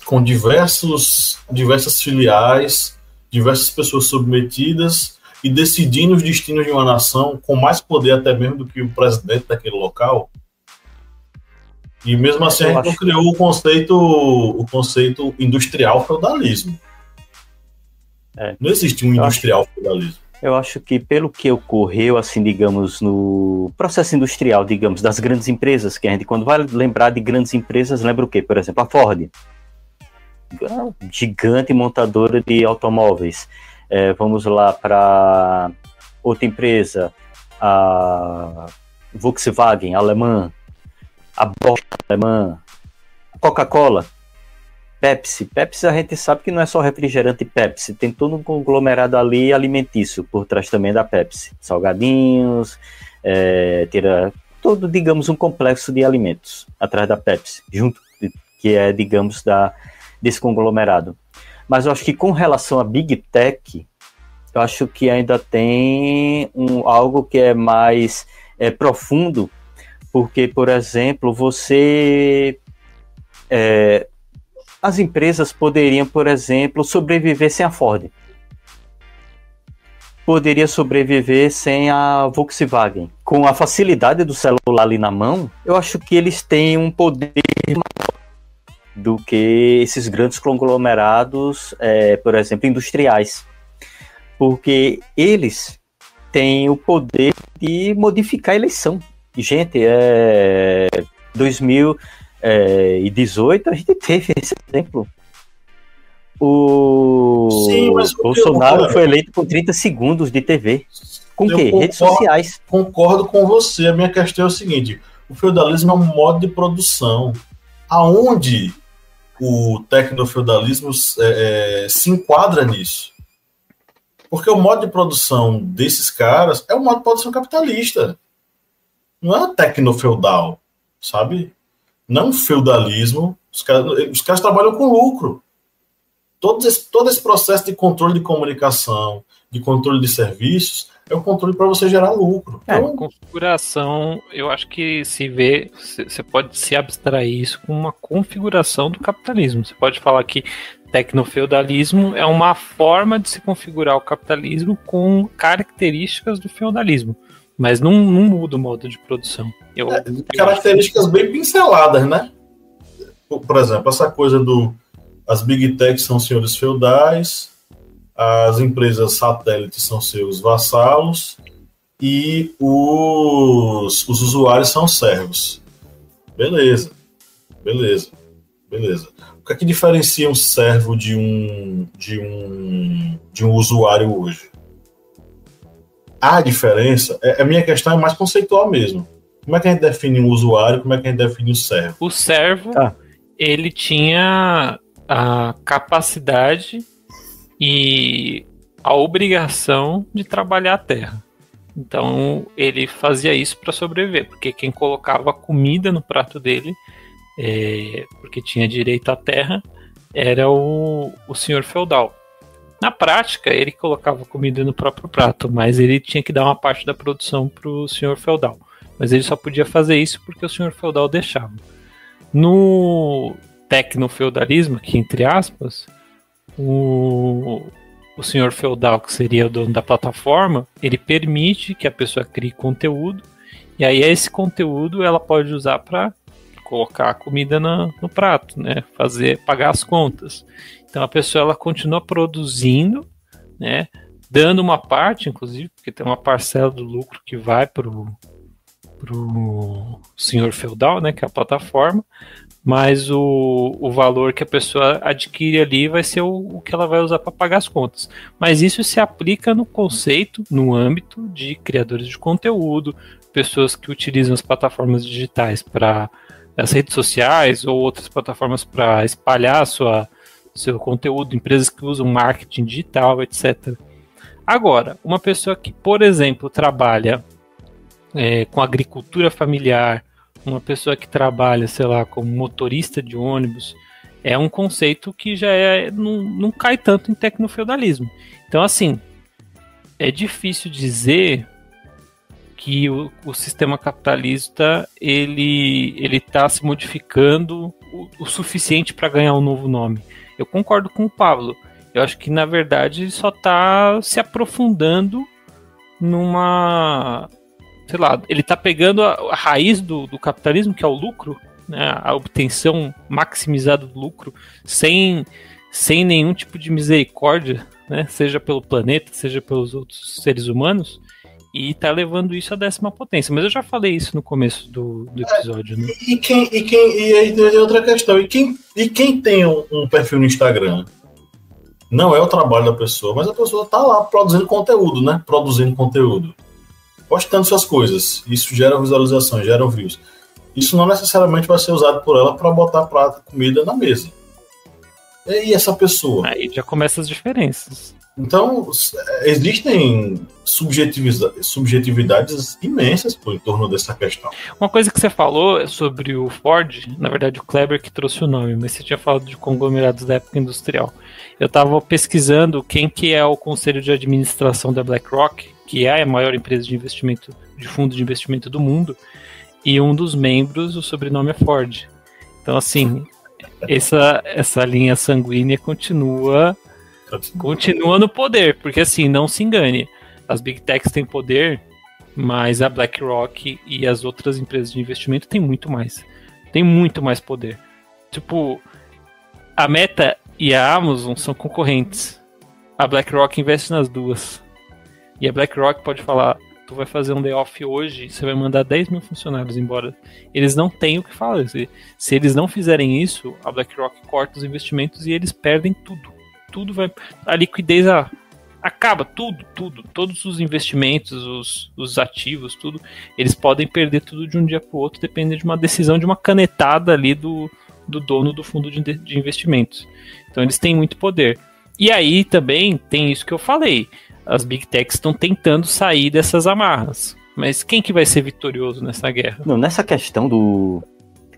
Com diversas filiais, diversas pessoas submetidas e decidindo os destinos de uma nação com mais poder até mesmo do que o presidente daquele local. E mesmo assim a gente não criou o conceito industrial feudalismo. Não existe um industrial feudalismo. Eu acho que pelo que ocorreu, assim, digamos, no processo industrial, digamos, das grandes empresas, que a gente, quando vai lembrar de grandes empresas, lembra o quê? Por exemplo, a Ford, gigante montadora de automóveis. Vamos lá para outra empresa, a Volkswagen, alemã, a Bosch, alemã, a Coca-Cola, Pepsi a gente sabe que não é só refrigerante Pepsi, tem todo um conglomerado ali alimentício por trás também da Pepsi, salgadinhos, todo, digamos, um complexo de alimentos atrás da Pepsi, junto, que é, digamos, desse conglomerado. Mas eu acho que com relação a Big Tech, eu acho que ainda tem algo que é mais profundo, porque, por exemplo, as empresas poderiam, por exemplo, sobreviver sem a Ford. Poderia sobreviver sem a Volkswagen. Com a facilidade do celular ali na mão, eu acho que eles têm um poder maior do que esses grandes conglomerados, por exemplo, industriais. Porque eles têm o poder de modificar a eleição. Gente, 2018 a gente teve esse exemplo. Sim, mas Bolsonaro foi eleito com 30 segundos de TV. Com o quê? Redes sociais. Concordo com você. A minha questão é o seguinte: o feudalismo é um modo de produção. Aonde o tecnofeudalismo se enquadra nisso? Porque o modo de produção desses caras é um modo de produção capitalista. Não é tecnofeudal, sabe? Não feudalismo. Os caras trabalham com lucro. Todo esse processo de controle de comunicação, de controle de serviços, é o controle para você gerar lucro. Então, configuração, eu acho que você pode se abstrair isso com uma configuração do capitalismo. Você pode falar que tecnofeudalismo é uma forma de se configurar o capitalismo com características do feudalismo, mas não muda o modo de produção. Características bem pinceladas, né? Por exemplo, essa coisa as Big Techs são senhores feudais, as empresas satélites são seus vassalos, e os usuários são servos. Beleza. O que é que diferencia um servo de um usuário hoje? A diferença, a minha questão é mais conceitual mesmo. Como é que a gente define um usuário, como é que a gente define um servo? O servo, ele tinha a capacidade e a obrigação de trabalhar a terra. Então, ele fazia isso para sobreviver, porque quem colocava comida no prato dele, porque tinha direito à terra, era o senhor feudal. Na prática, ele colocava comida no próprio prato, mas ele tinha que dar uma parte da produção para o senhor feudal. Mas ele só podia fazer isso porque o senhor feudal deixava. No tecnofeudalismo, aqui entre aspas, o senhor feudal, que seria o dono da plataforma, ele permite que a pessoa crie conteúdo, e aí esse conteúdo ela pode usar para colocar a comida no prato, né? Pagar as contas. Então a pessoa ela continua produzindo, né? Dando uma parte, inclusive, porque tem uma parcela do lucro que vai pro senhor feudal, né? Que é a plataforma, mas o valor que a pessoa adquire ali vai ser o que ela vai usar para pagar as contas. Mas isso se aplica no conceito, no âmbito de criadores de conteúdo, pessoas que utilizam as plataformas digitais para as redes sociais ou outras plataformas para espalhar seu conteúdo, empresas que usam marketing digital, etc. Agora, uma pessoa que, por exemplo, trabalha com agricultura familiar, uma pessoa que trabalha, sei lá, como motorista de ônibus, é um conceito que já não cai tanto em tecnofeudalismo. Então, assim, é difícil dizer que o sistema capitalista ele está se modificando o suficiente para ganhar um novo nome. Eu concordo com o Pablo. Eu acho que, na verdade, ele só está se aprofundando numa... Sei lá, ele está pegando a raiz do capitalismo, que é o lucro, né, a obtenção maximizada do lucro, sem nenhum tipo de misericórdia, né, seja pelo planeta, seja pelos outros seres humanos, e está levando isso à 10ª potência. Mas eu já falei isso no começo do episódio. Né? E aí tem outra questão. E quem tem um perfil no Instagram? Não é o trabalho da pessoa, mas a pessoa está lá produzindo conteúdo, né? Postando suas coisas. Isso gera visualizações, gera views. Isso não necessariamente vai ser usado por ela para botar prato, comida na mesa. E essa pessoa? Aí já começam as diferenças. Então, existem subjetividades imensas em torno dessa questão. Uma coisa que você falou sobre o Ford, na verdade o Kleber que trouxe o nome, mas você tinha falado de conglomerados da época industrial. Eu estava pesquisando quem que é o conselho de administração da BlackRock, que é a maior empresa de investimento, de fundo de investimento do mundo, e um dos membros, o sobrenome é Ford. Então, assim, essa linha sanguínea continua no poder, porque assim, não se engane, as Big Techs têm poder, mas a BlackRock e as outras empresas de investimento têm muito mais poder. Tipo, a Meta e a Amazon são concorrentes, a BlackRock investe nas duas, e a BlackRock pode falar, tu vai fazer um layoff hoje, você vai mandar 10 mil funcionários embora. Eles não têm o que falar, se eles não fizerem isso, a BlackRock corta os investimentos e eles perdem tudo vai, a liquidez acaba, tudo, todos os investimentos, os ativos, tudo, eles podem perder tudo de um dia para o outro, dependendo de uma decisão, de uma canetada ali do dono do fundo de investimentos. Então eles têm muito poder. E aí também tem isso que eu falei, as Big Techs estão tentando sair dessas amarras, mas quem que vai ser vitorioso nessa guerra? Não, nessa questão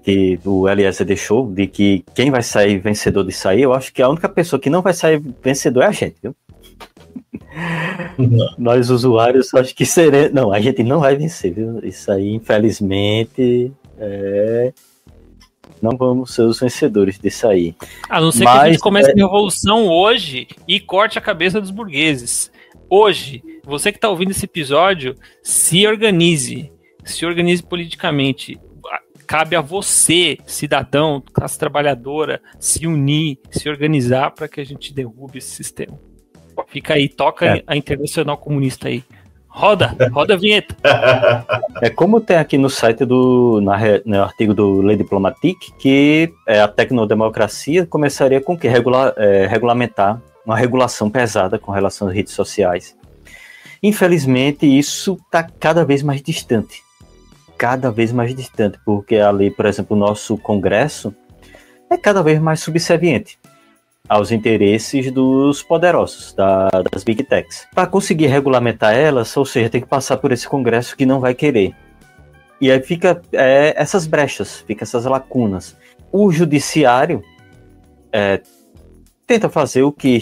que o Eliezer deixou, de que quem vai sair vencedor disso aí, eu acho que a única pessoa que não vai sair vencedor é a gente, viu? Nós usuários, acho que seremos... Não, a gente não vai vencer, viu? Isso aí, infelizmente, não vamos ser os vencedores disso aí. A não ser que a gente comece a revolução hoje e corte a cabeça dos burgueses. Hoje, você que está ouvindo esse episódio, se organize politicamente. Cabe a você, cidadão, classe trabalhadora, se unir, se organizar para que a gente derrube esse sistema. Fica aí, toca a Internacional Comunista aí. Roda a vinheta. É como tem aqui no site no artigo do Le Diplomatique, que a tecnodemocracia começaria com o quê? Regulamentar uma regulação pesada com relação às redes sociais. Infelizmente, isso está cada vez mais distante. Cada vez mais distante, porque a lei, por exemplo, o nosso Congresso é cada vez mais subserviente aos interesses dos poderosos, das Big Techs. Para conseguir regulamentar elas, ou seja, tem que passar por esse Congresso que não vai querer. E aí fica essas brechas, fica essas lacunas. O Judiciário tenta fazer o que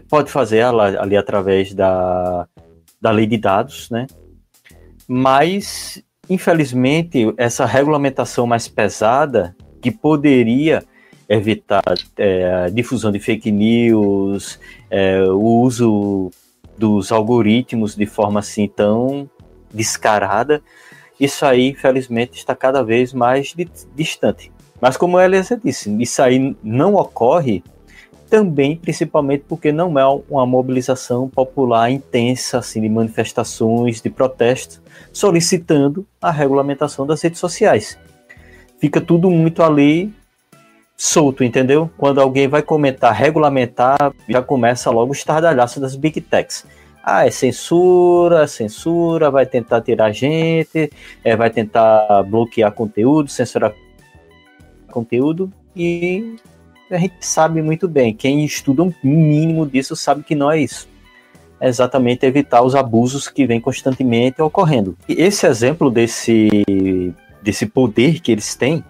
pode fazer ali através da lei de dados, né? Mas, infelizmente, essa regulamentação mais pesada, que poderia evitar a difusão de fake news, o uso dos algoritmos de forma assim tão descarada, isso aí, infelizmente, está cada vez mais distante. Mas, como a Elisa disse, isso aí não ocorre também, principalmente porque não é uma mobilização popular intensa, assim, de manifestações, de protestos, solicitando a regulamentação das redes sociais. Fica tudo muito ali solto, entendeu? Quando alguém vai comentar, regulamentar, já começa logo o estardalhaço das Big Techs. É censura, vai tentar tirar gente, vai tentar bloquear conteúdo, censurar conteúdo, e a gente sabe muito bem, quem estuda um mínimo disso sabe que não é isso. É exatamente evitar os abusos que vêm constantemente ocorrendo. E esse exemplo desse poder que eles têm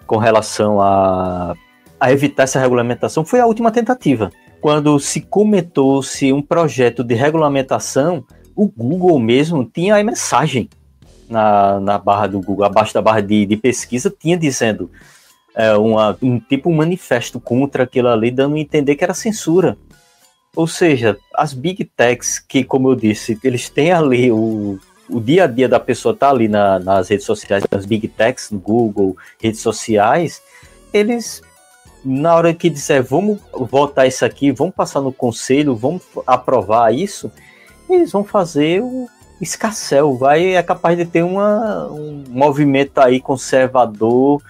com relação a evitar essa regulamentação foi a última tentativa. Quando se comentou-se um projeto de regulamentação, o Google mesmo tinha a mensagem na barra do Google, abaixo da barra de pesquisa, tinha dizendo um manifesto contra aquilo ali, dando a entender que era censura. Ou seja, as Big Techs, que, como eu disse, eles têm ali o dia a dia da pessoa tá ali nas redes sociais, as Big Techs, no Google, redes sociais, eles, na hora que disser, vamos votar isso aqui, vamos passar no conselho, vamos aprovar isso, eles vão fazer o escarcéu, é capaz de ter um movimento aí conservador,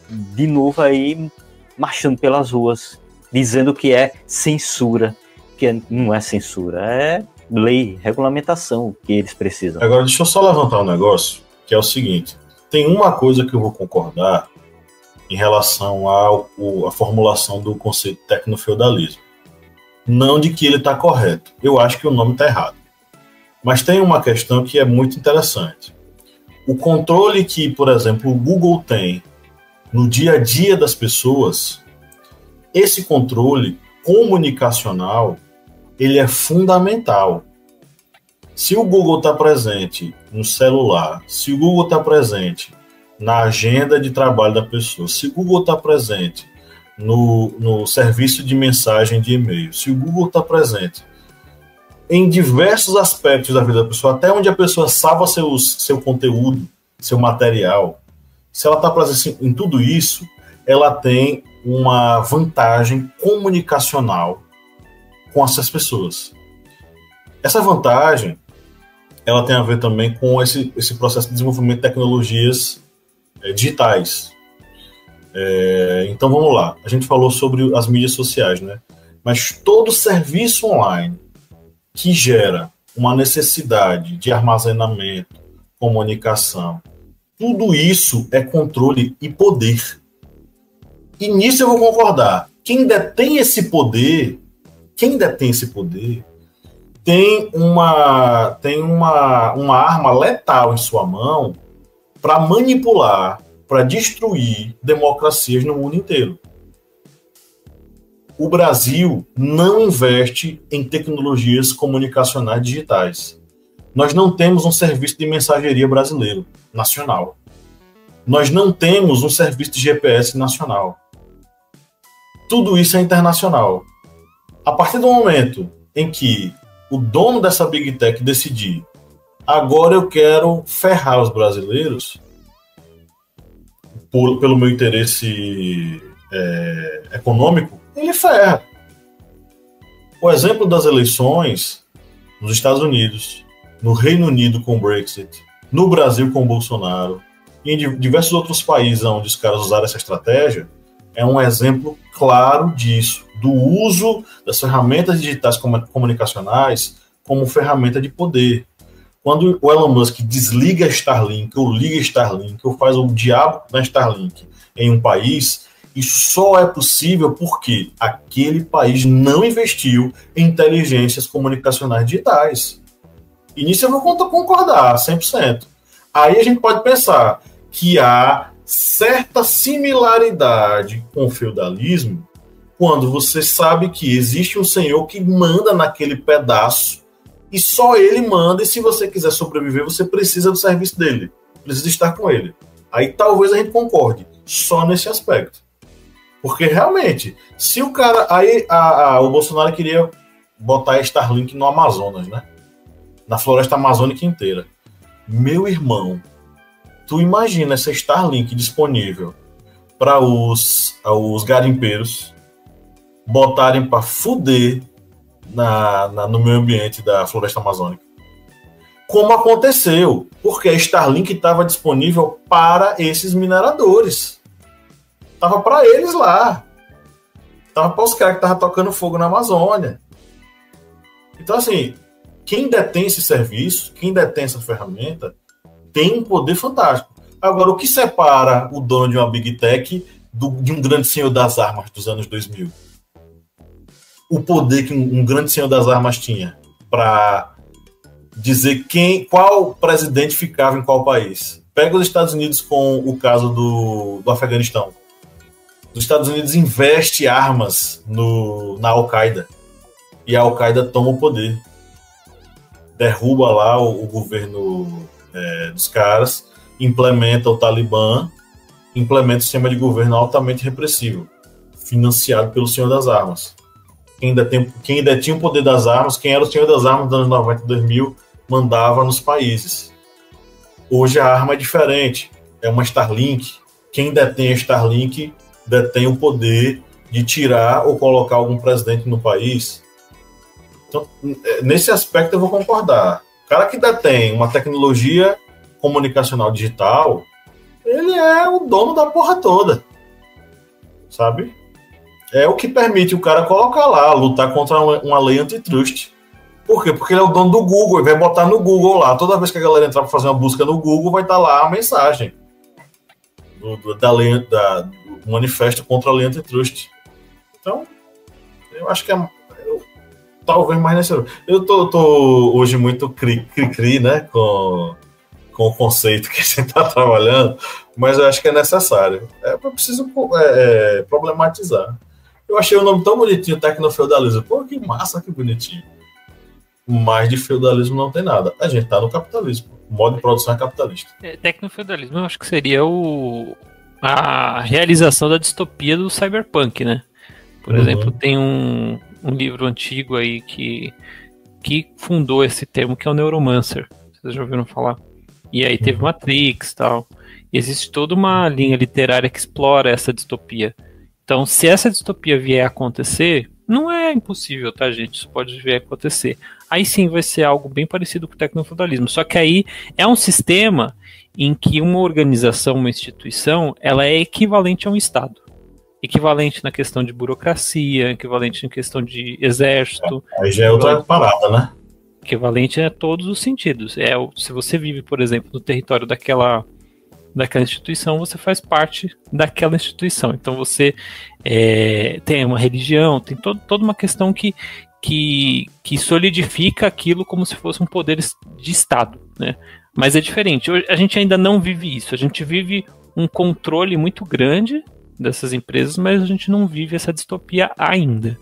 de novo aí, marchando pelas ruas, dizendo que é censura, que não é censura, é lei, regulamentação que eles precisam. Agora, deixa eu só levantar um negócio, que é o seguinte, tem uma coisa que eu vou concordar em relação à formulação do conceito de tecnofeudalismo. Não de que ele está correto, eu acho que o nome está errado. Mas tem uma questão que é muito interessante. O controle que, por exemplo, o Google tem no dia a dia das pessoas, esse controle comunicacional, ele é fundamental. Se o Google está presente no celular, se o Google está presente na agenda de trabalho da pessoa, se o Google está presente no serviço de mensagem de e-mail, se o Google está presente em diversos aspectos da vida da pessoa, até onde a pessoa salva seu conteúdo, seu material, se ela está presente em tudo isso, ela tem uma vantagem comunicacional com essas pessoas. Essa vantagem, ela tem a ver também com esse processo de desenvolvimento de tecnologias digitais. Então vamos lá, a gente falou sobre as mídias sociais, né? Mas todo serviço online que gera uma necessidade de armazenamento, comunicação, tudo isso é controle e poder. E nisso eu vou concordar. Quem detém esse poder tem uma arma letal em sua mão para manipular, para destruir democracias no mundo inteiro. O Brasil não investe em tecnologias comunicacionais digitais. Nós não temos um serviço de mensageria brasileiro, nacional. Nós não temos um serviço de GPS nacional. Tudo isso é internacional. A partir do momento em que o dono dessa Big Tech decidir, agora eu quero ferrar os brasileiros, pelo meu interesse econômico, ele ferra. O exemplo das eleições nos Estados Unidos, no Reino Unido com o Brexit, no Brasil com o Bolsonaro, e em diversos outros países onde os caras usaram essa estratégia, é um exemplo claro disso, do uso das ferramentas digitais comunicacionais como ferramenta de poder. Quando o Elon Musk desliga a Starlink, ou liga a Starlink, ou faz o diabo na Starlink em um país, isso só é possível porque aquele país não investiu em inteligências comunicacionais digitais. E nisso eu vou concordar, 100%. Aí a gente pode pensar que há certa similaridade com o feudalismo quando você sabe que existe um senhor que manda naquele pedaço e só ele manda, e se você quiser sobreviver, você precisa do serviço dele, precisa estar com ele. Aí talvez a gente concorde, só nesse aspecto. Porque realmente, se o cara... Aí o Bolsonaro queria botar a Starlink no Amazonas, né? Na floresta amazônica inteira. Meu irmão, tu imagina essa Starlink disponível para os garimpeiros botarem para fuder no meio ambiente da floresta amazônica. Como aconteceu, porque a Starlink estava disponível para esses mineradores. Estava para eles lá. Estava para os caras que estavam tocando fogo na Amazônia. Então, assim, quem detém esse serviço, quem detém essa ferramenta, tem um poder fantástico. Agora, o que separa o dono de uma Big Tech de um grande senhor das armas dos anos 2000? O poder que um grande senhor das armas tinha para dizer qual presidente ficava em qual país. Pega os Estados Unidos com o caso do Afeganistão. Os Estados Unidos investe armas na Al-Qaeda e a Al-Qaeda toma o poder. Derruba lá o governo dos caras, implementa o Talibã, implementa o sistema de governo altamente repressivo, financiado pelo Senhor das Armas. Quem detinha o poder das armas, quem era o Senhor das Armas dos anos 90 e 2000, mandava nos países. Hoje a arma é diferente, é uma Starlink. Quem detém a Starlink detém o poder de tirar ou colocar algum presidente no país. Então, nesse aspecto eu vou concordar. O cara que detém uma tecnologia comunicacional digital, ele é o dono da porra toda, sabe? É o que permite o cara colocar lá, lutar contra uma lei antitrust. Por quê? Porque ele é o dono do Google, ele vai botar no Google lá. Toda vez que a galera entrar para fazer uma busca no Google, vai estar lá a mensagem do manifesto contra a lei antitrust. Então, eu acho que talvez mais necessário. Eu tô hoje muito cri-cri, né, com o conceito que a gente está trabalhando, mas eu acho que é necessário. Eu preciso problematizar. Eu achei o nome tão bonitinho, tecnofeudalismo. Pô, que massa, que bonitinho. Mas de feudalismo não tem nada. A gente tá no capitalismo. O modo de produção é capitalista. Tecnofeudalismo eu acho que seria a realização da distopia do cyberpunk, né? Por exemplo, tem um livro antigo aí que fundou esse termo, que é o Neuromancer. Vocês já ouviram falar? E aí teve Matrix e tal. E existe toda uma linha literária que explora essa distopia. Então, se essa distopia vier a acontecer, não é impossível, tá, gente? Isso pode vir a acontecer. Aí sim vai ser algo bem parecido com o tecnofeudalismo. Só que aí é um sistema em que uma organização, uma instituição, ela é equivalente a um Estado. Equivalente na questão de burocracia, equivalente na questão de exército. Aí já é outra parada, né? Equivalente a todos os sentidos. Se você vive, por exemplo, no território daquela instituição, você faz parte daquela instituição. Então você tem uma religião, tem toda uma questão que solidifica aquilo como se fosse um poder de Estado, né? Mas é diferente. Hoje, a gente ainda não vive isso. A gente vive um controle muito grande dessas empresas, mas a gente não vive essa distopia ainda.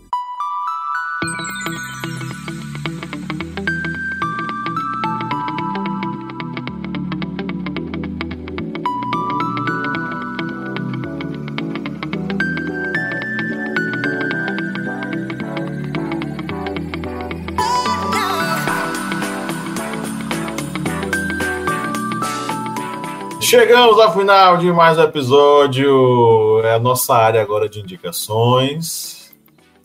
Chegamos ao final de mais um episódio. É a nossa área agora de indicações.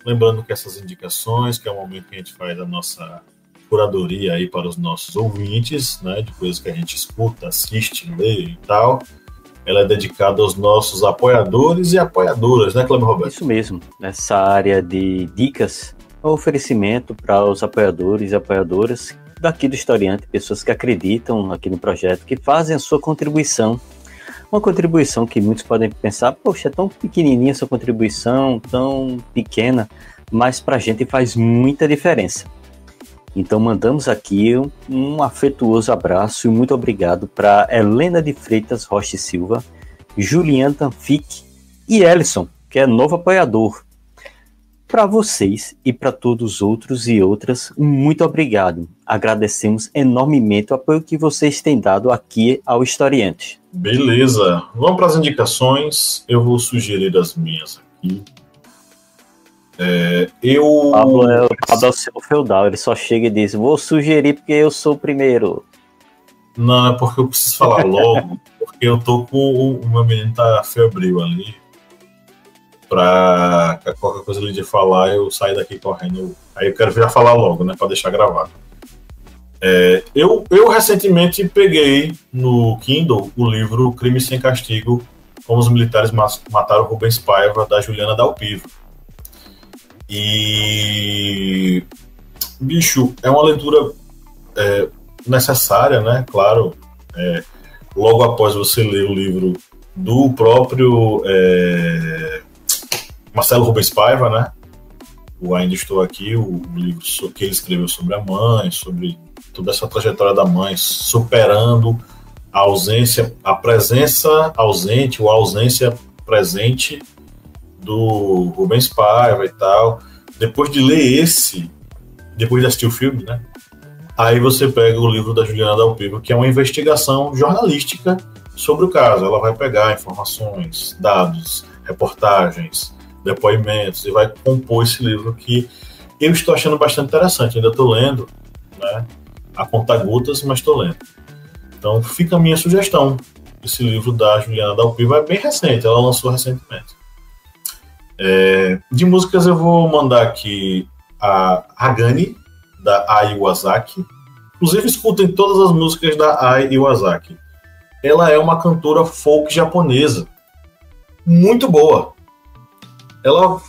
Lembrando que essas indicações, que é o momento que a gente faz a nossa curadoria aí para os nossos ouvintes, né, de coisas que a gente escuta, assiste, lê e tal. Ela é dedicada aos nossos apoiadores e apoiadoras, né, Cleber Roberto? Isso mesmo. Nessa área de dicas, é um oferecimento para os apoiadores e apoiadoras daqui do Historiante, pessoas que acreditam aqui no projeto, que fazem a sua contribuição. Uma contribuição que muitos podem pensar, poxa, é tão pequenininha essa contribuição, tão pequena, mas para a gente faz muita diferença. Então mandamos aqui um afetuoso abraço e muito obrigado para Helena de Freitas Rocha e Silva, Juliana Tanfic e Ellison, que é novo apoiador. Para vocês e para todos os outros e outras, muito obrigado. Agradecemos enormemente o apoio que vocês têm dado aqui ao Historiante. Beleza, vamos para as indicações. Eu vou sugerir as minhas aqui. Pablo é o seu feudal, ele só chega e diz, vou sugerir porque eu sou o primeiro. Não, é porque eu preciso falar logo, porque eu tô com o meu menino tá febril ali, pra qualquer coisa ele de falar, eu saio daqui correndo, aí eu quero já falar logo, né, pra deixar gravado. Eu recentemente peguei no Kindle o livro Crime Sem Castigo, Como os Militares Mataram Rubens Paiva, da Juliana Dalpivo. E, bicho, é uma leitura necessária, né? Claro, logo após você ler o livro do próprio Marcelo Rubens Paiva, né? O Ainda Estou Aqui, o livro que ele escreveu sobre a mãe, sobre toda essa trajetória da mãe, superando a ausência, a presença ausente ou a ausência presente do Rubens Paiva e tal. Depois de ler depois de assistir o filme, né? Aí você pega o livro da Juliana Dalpivo, que é uma investigação jornalística sobre o caso. Ela vai pegar informações, dados, reportagens, depoimentos e vai compor esse livro que eu estou achando bastante interessante. Ainda estou lendo, né? A conta-gotas, mas estou lendo. Então fica a minha sugestão. Esse livro da Juliana Dalpivo é bem recente, ela lançou recentemente. De músicas eu vou mandar aqui a Hagani, da Ai Iwasaki. Inclusive escutem todas as músicas da Ai Iwasaki. Ela é uma cantora folk japonesa, muito boa. Ela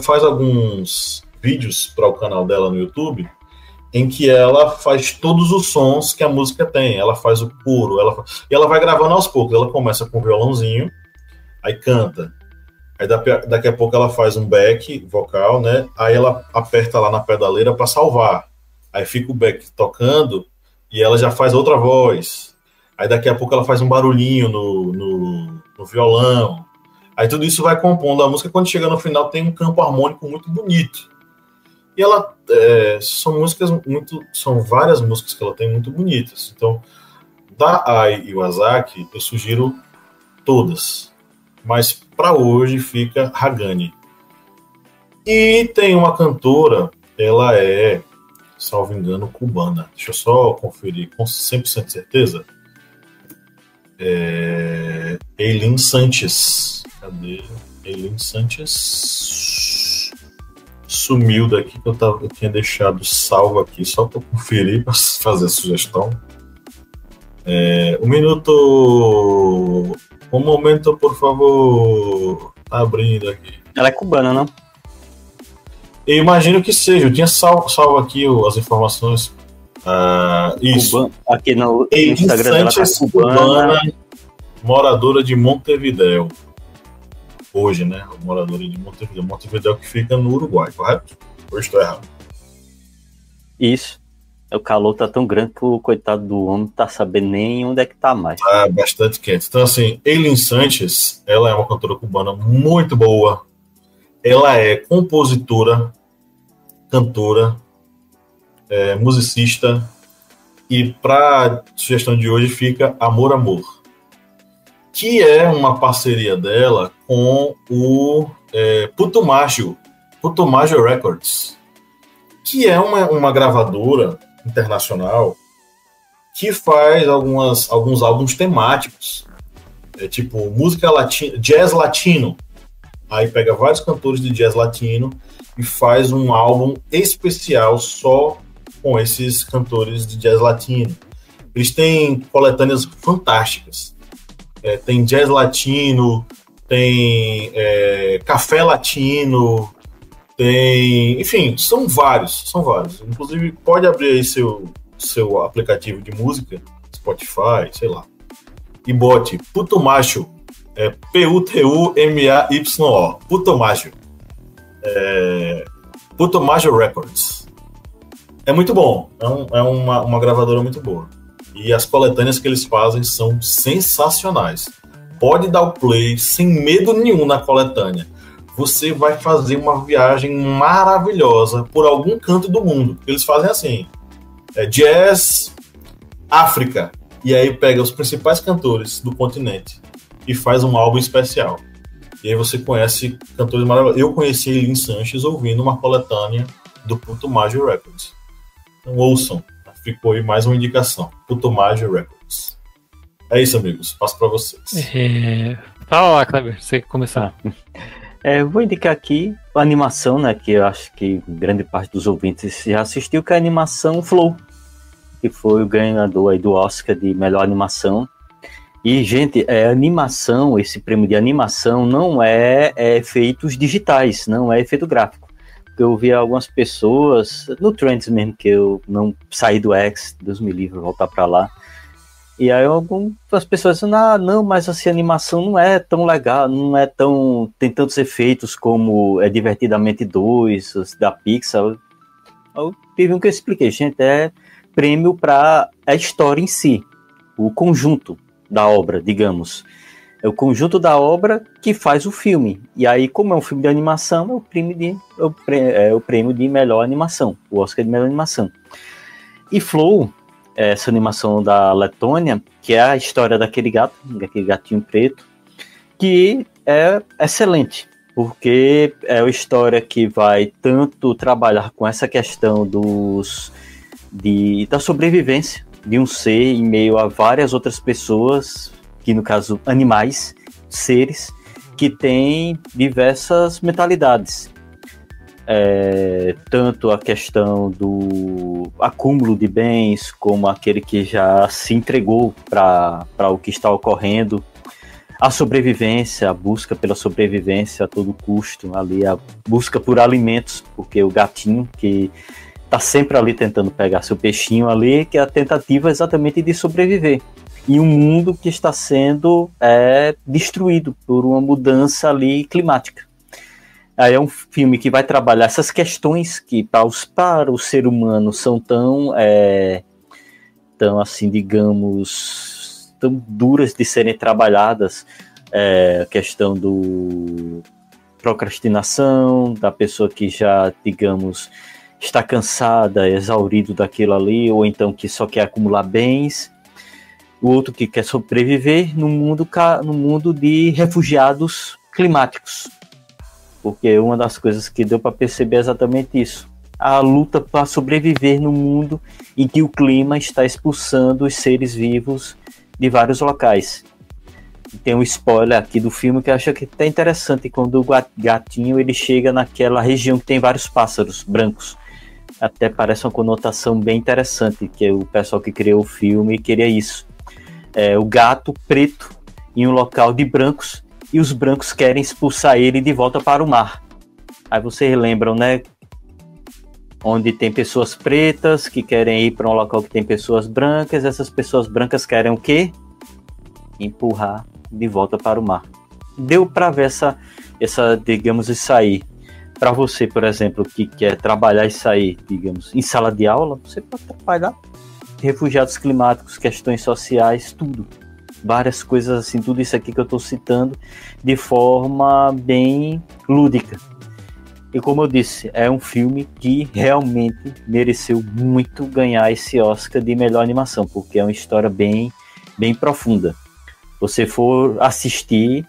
faz alguns vídeos para o canal dela no YouTube, em que ela faz todos os sons que a música tem. Ela faz o coro, e ela vai gravando aos poucos. Ela começa com o violãozinho, aí canta. Aí daqui a pouco ela faz um back vocal, né? Aí ela aperta lá na pedaleira para salvar. Aí fica o back tocando e ela já faz outra voz. Aí daqui a pouco ela faz um barulhinho no violão. Aí tudo isso vai compondo a música. Quando chega no final tem um campo harmônico muito bonito. E ela são várias músicas que ela tem muito bonitas. Então, da Ai Iwasaki, eu sugiro todas. Mas para hoje fica Hagani. E tem uma cantora, ela é, salvo engano, cubana. Deixa eu só conferir com 100% de certeza. Eileen Sanchez. Cadê? Eileen Sanchez sumiu daqui, que eu tinha deixado salvo aqui só para conferir, para fazer a sugestão. Um minuto. Um momento, por favor. Tá abrindo aqui. Ela é cubana, não? Eu imagino que seja. Eu tinha salvo aqui as informações. Isso. Aqui no Instagram dela tá cubana, moradora de Montevidéu. Hoje, né? Moradora de Montevidéu. Montevidéu que fica no Uruguai, correto? Ou estou errado? Isso. O calor tá tão grande que o coitado do homem tá sabendo nem onde é que tá mais. Tá bastante quente. Então, assim, Eileen Sanchez, ela é uma cantora cubana muito boa. Ela é compositora, cantora, musicista. E para sugestão de hoje fica Amor, Amor, que é uma parceria dela com o Putumayo Records, que é uma gravadora internacional que faz alguns álbuns temáticos, tipo música latina, jazz latino. Aí pega vários cantores de jazz latino e faz um álbum especial só com esses cantores de jazz latino. Eles têm coletâneas fantásticas. Tem jazz latino, tem café latino, tem... Enfim, são vários. Inclusive, pode abrir aí seu aplicativo de música, Spotify, sei lá, e bote Putumayo, P-U-T-U-M-A-Y-O, Putumayo. Putumayo Records. É muito bom, é uma gravadora muito boa. E as coletâneas que eles fazem são sensacionais. Pode dar o play sem medo nenhum na coletânea. Você vai fazer uma viagem maravilhosa por algum canto do mundo. Eles fazem assim, jazz, África. E aí pega os principais cantores do continente e faz um álbum especial. E aí você conhece cantores maravilhosos. Eu conheci Lin Sanches ouvindo uma coletânea do Putumayo Records. Então ouçam. Ficou aí mais uma indicação. Putumayo Records. É isso, amigos. Passo para vocês. Fala lá, Kleber. Você começar. Vou indicar aqui a animação, né? Que eu acho que grande parte dos ouvintes já assistiu, que é a animação Flow, que foi o ganhador aí do Oscar de melhor animação. E, gente, animação, esse prêmio de animação não é efeitos digitais, não é efeito gráfico. Porque eu vi algumas pessoas, no Trends mesmo, que eu não saí do X, Deus me livre, voltar pra lá. E aí algumas pessoas dizendo, não, mas assim, a animação não é tão legal, tem tantos efeitos como Divertidamente 2, da Pixar. Eu tive um que eu expliquei, gente, prêmio para a história em si, o conjunto da obra, digamos. É o conjunto da obra que faz o filme. E aí, como é um filme de animação, é o prêmio de melhor animação, o Oscar de melhor animação. E Flow, essa animação da Letônia, que é a história daquele gatinho preto, que é excelente, porque é uma história que vai tanto trabalhar com essa questão da sobrevivência de um ser em meio a várias outras pessoas, que no caso animais, seres, que têm diversas mentalidades. Tanto a questão do acúmulo de bens, como aquele que já se entregou para o que está ocorrendo, a sobrevivência, a busca pela sobrevivência a todo custo, ali a busca por alimentos, porque o gatinho que está sempre ali tentando pegar seu peixinho ali, que é a tentativa exatamente de sobreviver. E um mundo que está sendo destruído por uma mudança ali climática. Aí é um filme que vai trabalhar essas questões que para o ser humano são tão assim, digamos, tão duras de serem trabalhadas. A questão do procrastinação, da pessoa que já, digamos, está cansada, exaurido daquilo ali, ou então que só quer acumular bens. O outro que quer sobreviver no mundo de refugiados climáticos. Porque uma das coisas que deu para perceber é exatamente isso. A luta para sobreviver no mundo em que o clima está expulsando os seres vivos de vários locais. Tem um spoiler aqui do filme que eu acho que é interessante, quando o gatinho ele chega naquela região que tem vários pássaros brancos. Até parece uma conotação bem interessante, que o pessoal que criou o filme queria isso. O gato preto em um local de brancos, e os brancos querem expulsar ele de volta para o mar. Aí vocês lembram, né? Onde tem pessoas pretas que querem ir para um local que tem pessoas brancas, essas pessoas brancas querem o quê? Empurrar de volta para o mar. Deu para ver digamos, isso aí. Para você, por exemplo, que quer trabalhar isso aí, digamos, em sala de aula, você pode trabalhar refugiados climáticos, questões sociais, tudo. Várias coisas assim, tudo isso aqui que eu estou citando de forma bem lúdica. E como eu disse, é um filme que realmente mereceu muito ganhar esse Oscar de melhor animação, porque é uma história bem, bem profunda. Você for assistir,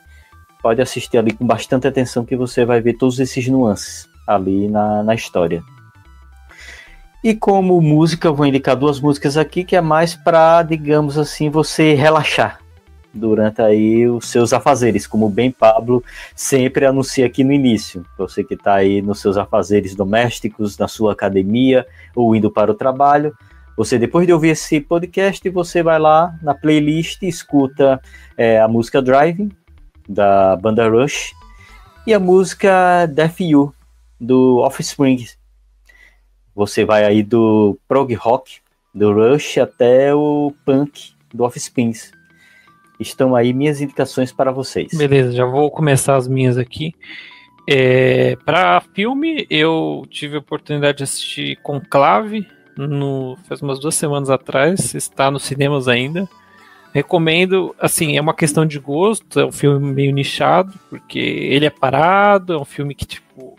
pode assistir ali com bastante atenção, que você vai ver todos esses nuances ali na história. E como música, eu vou indicar duas músicas aqui, que é mais para, digamos assim, você relaxar. durante aí os seus afazeres, como bem Pablo sempre anuncia aqui no início. Você que está aí nos seus afazeres domésticos, na sua academia ou indo para o trabalho, você depois de ouvir esse podcast, você vai lá na playlist e escuta a música Driving, da banda Rush, e a música Death You, do Offspring. Você vai aí do prog rock, do Rush, até o punk, do Offspring. Estão aí minhas indicações para vocês. Beleza, já vou começar as minhas aqui. Para filme, eu tive a oportunidade de assistir Conclave, faz umas 2 semanas atrás, está nos cinemas ainda. Recomendo, assim, é uma questão de gosto, é um filme meio nichado, porque ele é parado, é um filme que, tipo,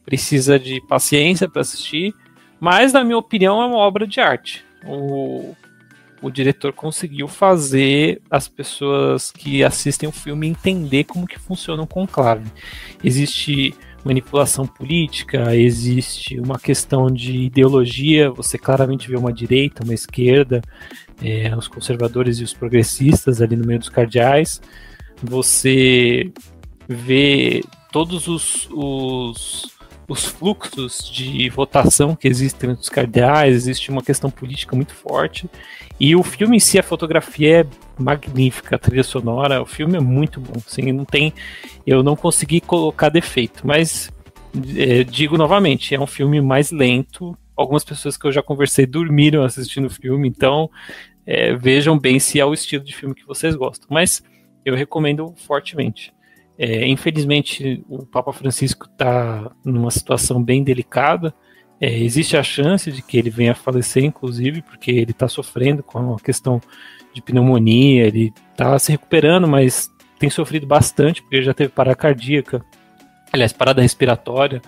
precisa de paciência para assistir, mas, na minha opinião, é uma obra de arte. O diretor conseguiu fazer as pessoas que assistem o filme entender como que funciona um conclave. Existe manipulação política, existe uma questão de ideologia, você claramente vê uma direita, uma esquerda, os conservadores e os progressistas ali no meio dos cardeais, você vê todos os fluxos de votação que existem entre os cardeais, existe uma questão política muito forte, e o filme em si, a fotografia é magnífica, a trilha sonora, o filme é muito bom, assim, eu não consegui colocar defeito, mas digo novamente, é um filme mais lento, algumas pessoas que eu já conversei dormiram assistindo o filme, então vejam bem se é o estilo de filme que vocês gostam, mas eu recomendo fortemente. Infelizmente o Papa Francisco está numa situação bem delicada, existe a chance de que ele venha a falecer, inclusive, porque ele está sofrendo com a questão de pneumonia, ele está se recuperando, mas tem sofrido bastante, porque ele já teve parada cardíaca, aliás, parada respiratória,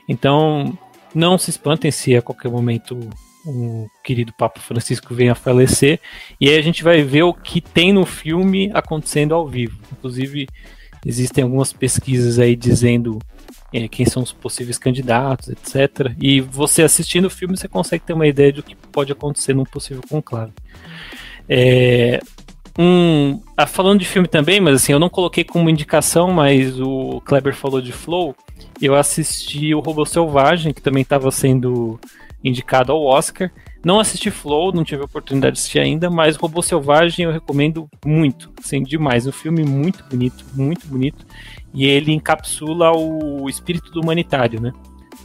então não se espantem se a qualquer momento o querido Papa Francisco venha a falecer, e aí a gente vai ver o que tem no filme acontecendo ao vivo, inclusive existem algumas pesquisas aí dizendo quem são os possíveis candidatos, etc. E você assistindo o filme, você consegue ter uma ideia do que pode acontecer num possível conclave. Falando de filme também, mas assim, eu não coloquei como indicação, mas o Kleber falou de Flow, eu assisti o Robô Selvagem, que também estava sendo indicado ao Oscar. Não assisti Flow, não tive a oportunidade de assistir ainda, mas Robô Selvagem eu recomendo muito, assim, demais. Um filme muito bonito, e ele encapsula o espírito do humanitário, né?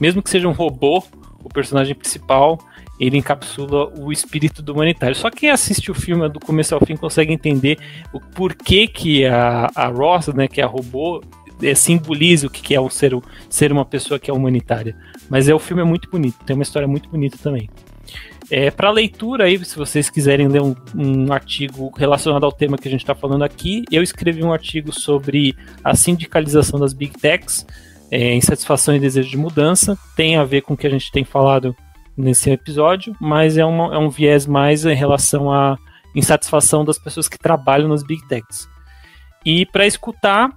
Mesmo que seja um robô, o personagem principal, ele encapsula o espírito do humanitário. Só quem assiste o filme do começo ao fim consegue entender o porquê que a Ross, né, que é a robô, simboliza o que é ser uma pessoa que é humanitária. Mas o filme é muito bonito, tem uma história muito bonita também. Para leitura, aí, se vocês quiserem ler um artigo relacionado ao tema que a gente está falando aqui, eu escrevi um artigo sobre a sindicalização das Big Techs, insatisfação e desejo de mudança. Tem a ver com o que a gente tem falado nesse episódio, mas é um viés mais em relação à insatisfação das pessoas que trabalham nas Big Techs. E para escutar,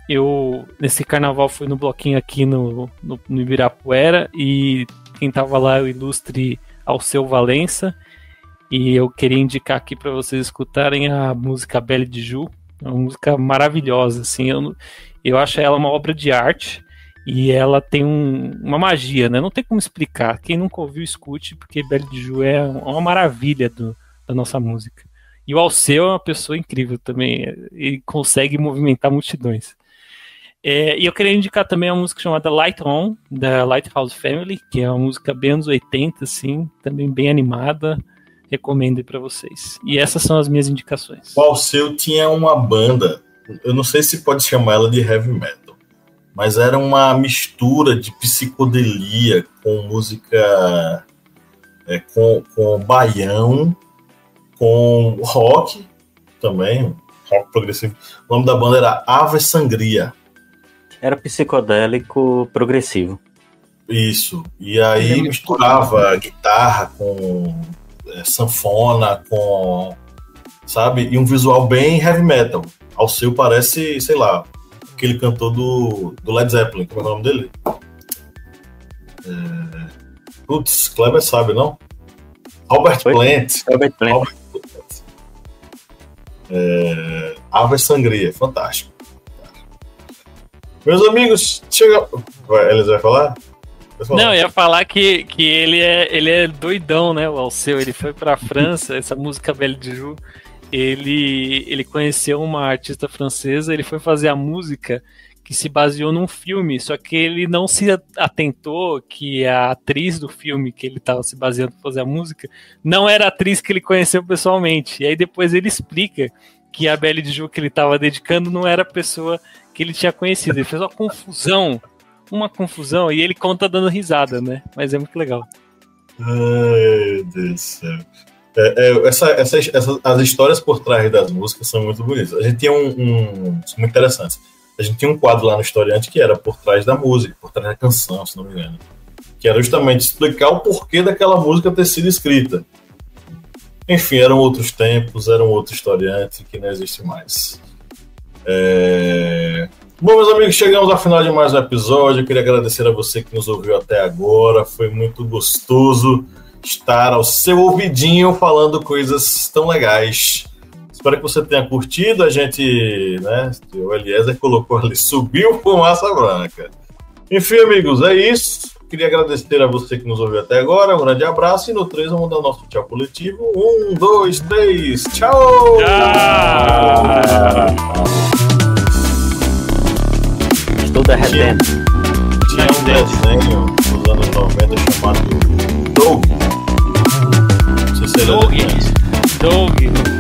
eu nesse carnaval fui no bloquinho aqui no Ibirapuera, e quem estava lá é o ilustre Alceu Valença, e eu queria indicar aqui para vocês escutarem a música Belle de Ju, é uma música maravilhosa, assim, eu acho ela uma obra de arte, e ela tem uma magia, né? Não tem como explicar, quem nunca ouviu, escute, porque Belle de Ju é uma maravilha da nossa música. E o Alceu é uma pessoa incrível também, ele consegue movimentar multidões. E eu queria indicar também uma música chamada Light On, da Lighthouse Family, que é uma música bem anos 80, assim, também bem animada, recomendo para vocês. E essas são as minhas indicações. O Alceu tinha uma banda, eu não sei se pode chamar ela de heavy metal, mas era uma mistura de psicodelia com música, com baião, com rock também, rock progressivo. O nome da banda era Ave Sangria. Era psicodélico progressivo. Isso. E aí misturava guitarra com sanfona, com, sabe? E um visual bem heavy metal. Alceu parece, sei lá, aquele cantor do Led Zeppelin. Como é o nome dele? Putz, Kleber sabe, não? Robert Plant. Robert Plant. Ave Sangria, fantástico. Meus amigos, chega. Eles vai falar? Não, eu ia falar que ele é doidão, né, o Alceu. Ele foi pra França, essa música Belle de Joux. Ele conheceu uma artista francesa, ele foi fazer a música que se baseou num filme, só que ele não se atentou que a atriz do filme que ele estava se baseando para fazer a música não era a atriz que ele conheceu pessoalmente. E aí depois ele explica que a Belle de Joux que ele estava dedicando não era a pessoa que ele tinha conhecido. Ele fez uma confusão, e ele conta dando risada, né? Mas é muito legal. Ai, meu Deus do céu. As histórias por trás das músicas são muito bonitas. A gente tinha são muito interessantes. A gente tinha um quadro lá no Historiante que era por trás da música, por trás da canção, se não me engano. Que era justamente explicar o porquê daquela música ter sido escrita. Enfim, eram outros tempos, era um outro historiante que não existe mais. Bom, meus amigos, chegamos ao final de mais um episódio. Eu queria agradecer a você que nos ouviu até agora. Foi muito gostoso estar ao seu ouvidinho falando coisas tão legais. Espero que você tenha curtido. A gente, né, o Eliezer colocou ali, subiu fumaça branca. Enfim, amigos, é isso. Queria agradecer a você que nos ouviu até agora. Um grande abraço e no 3 vamos dar nosso tchau coletivo. 1, 2, 3, tchau! Estou derretendo. Tinha um desenho dos anos 90 chamado Doug. Não sei se ele é Doug.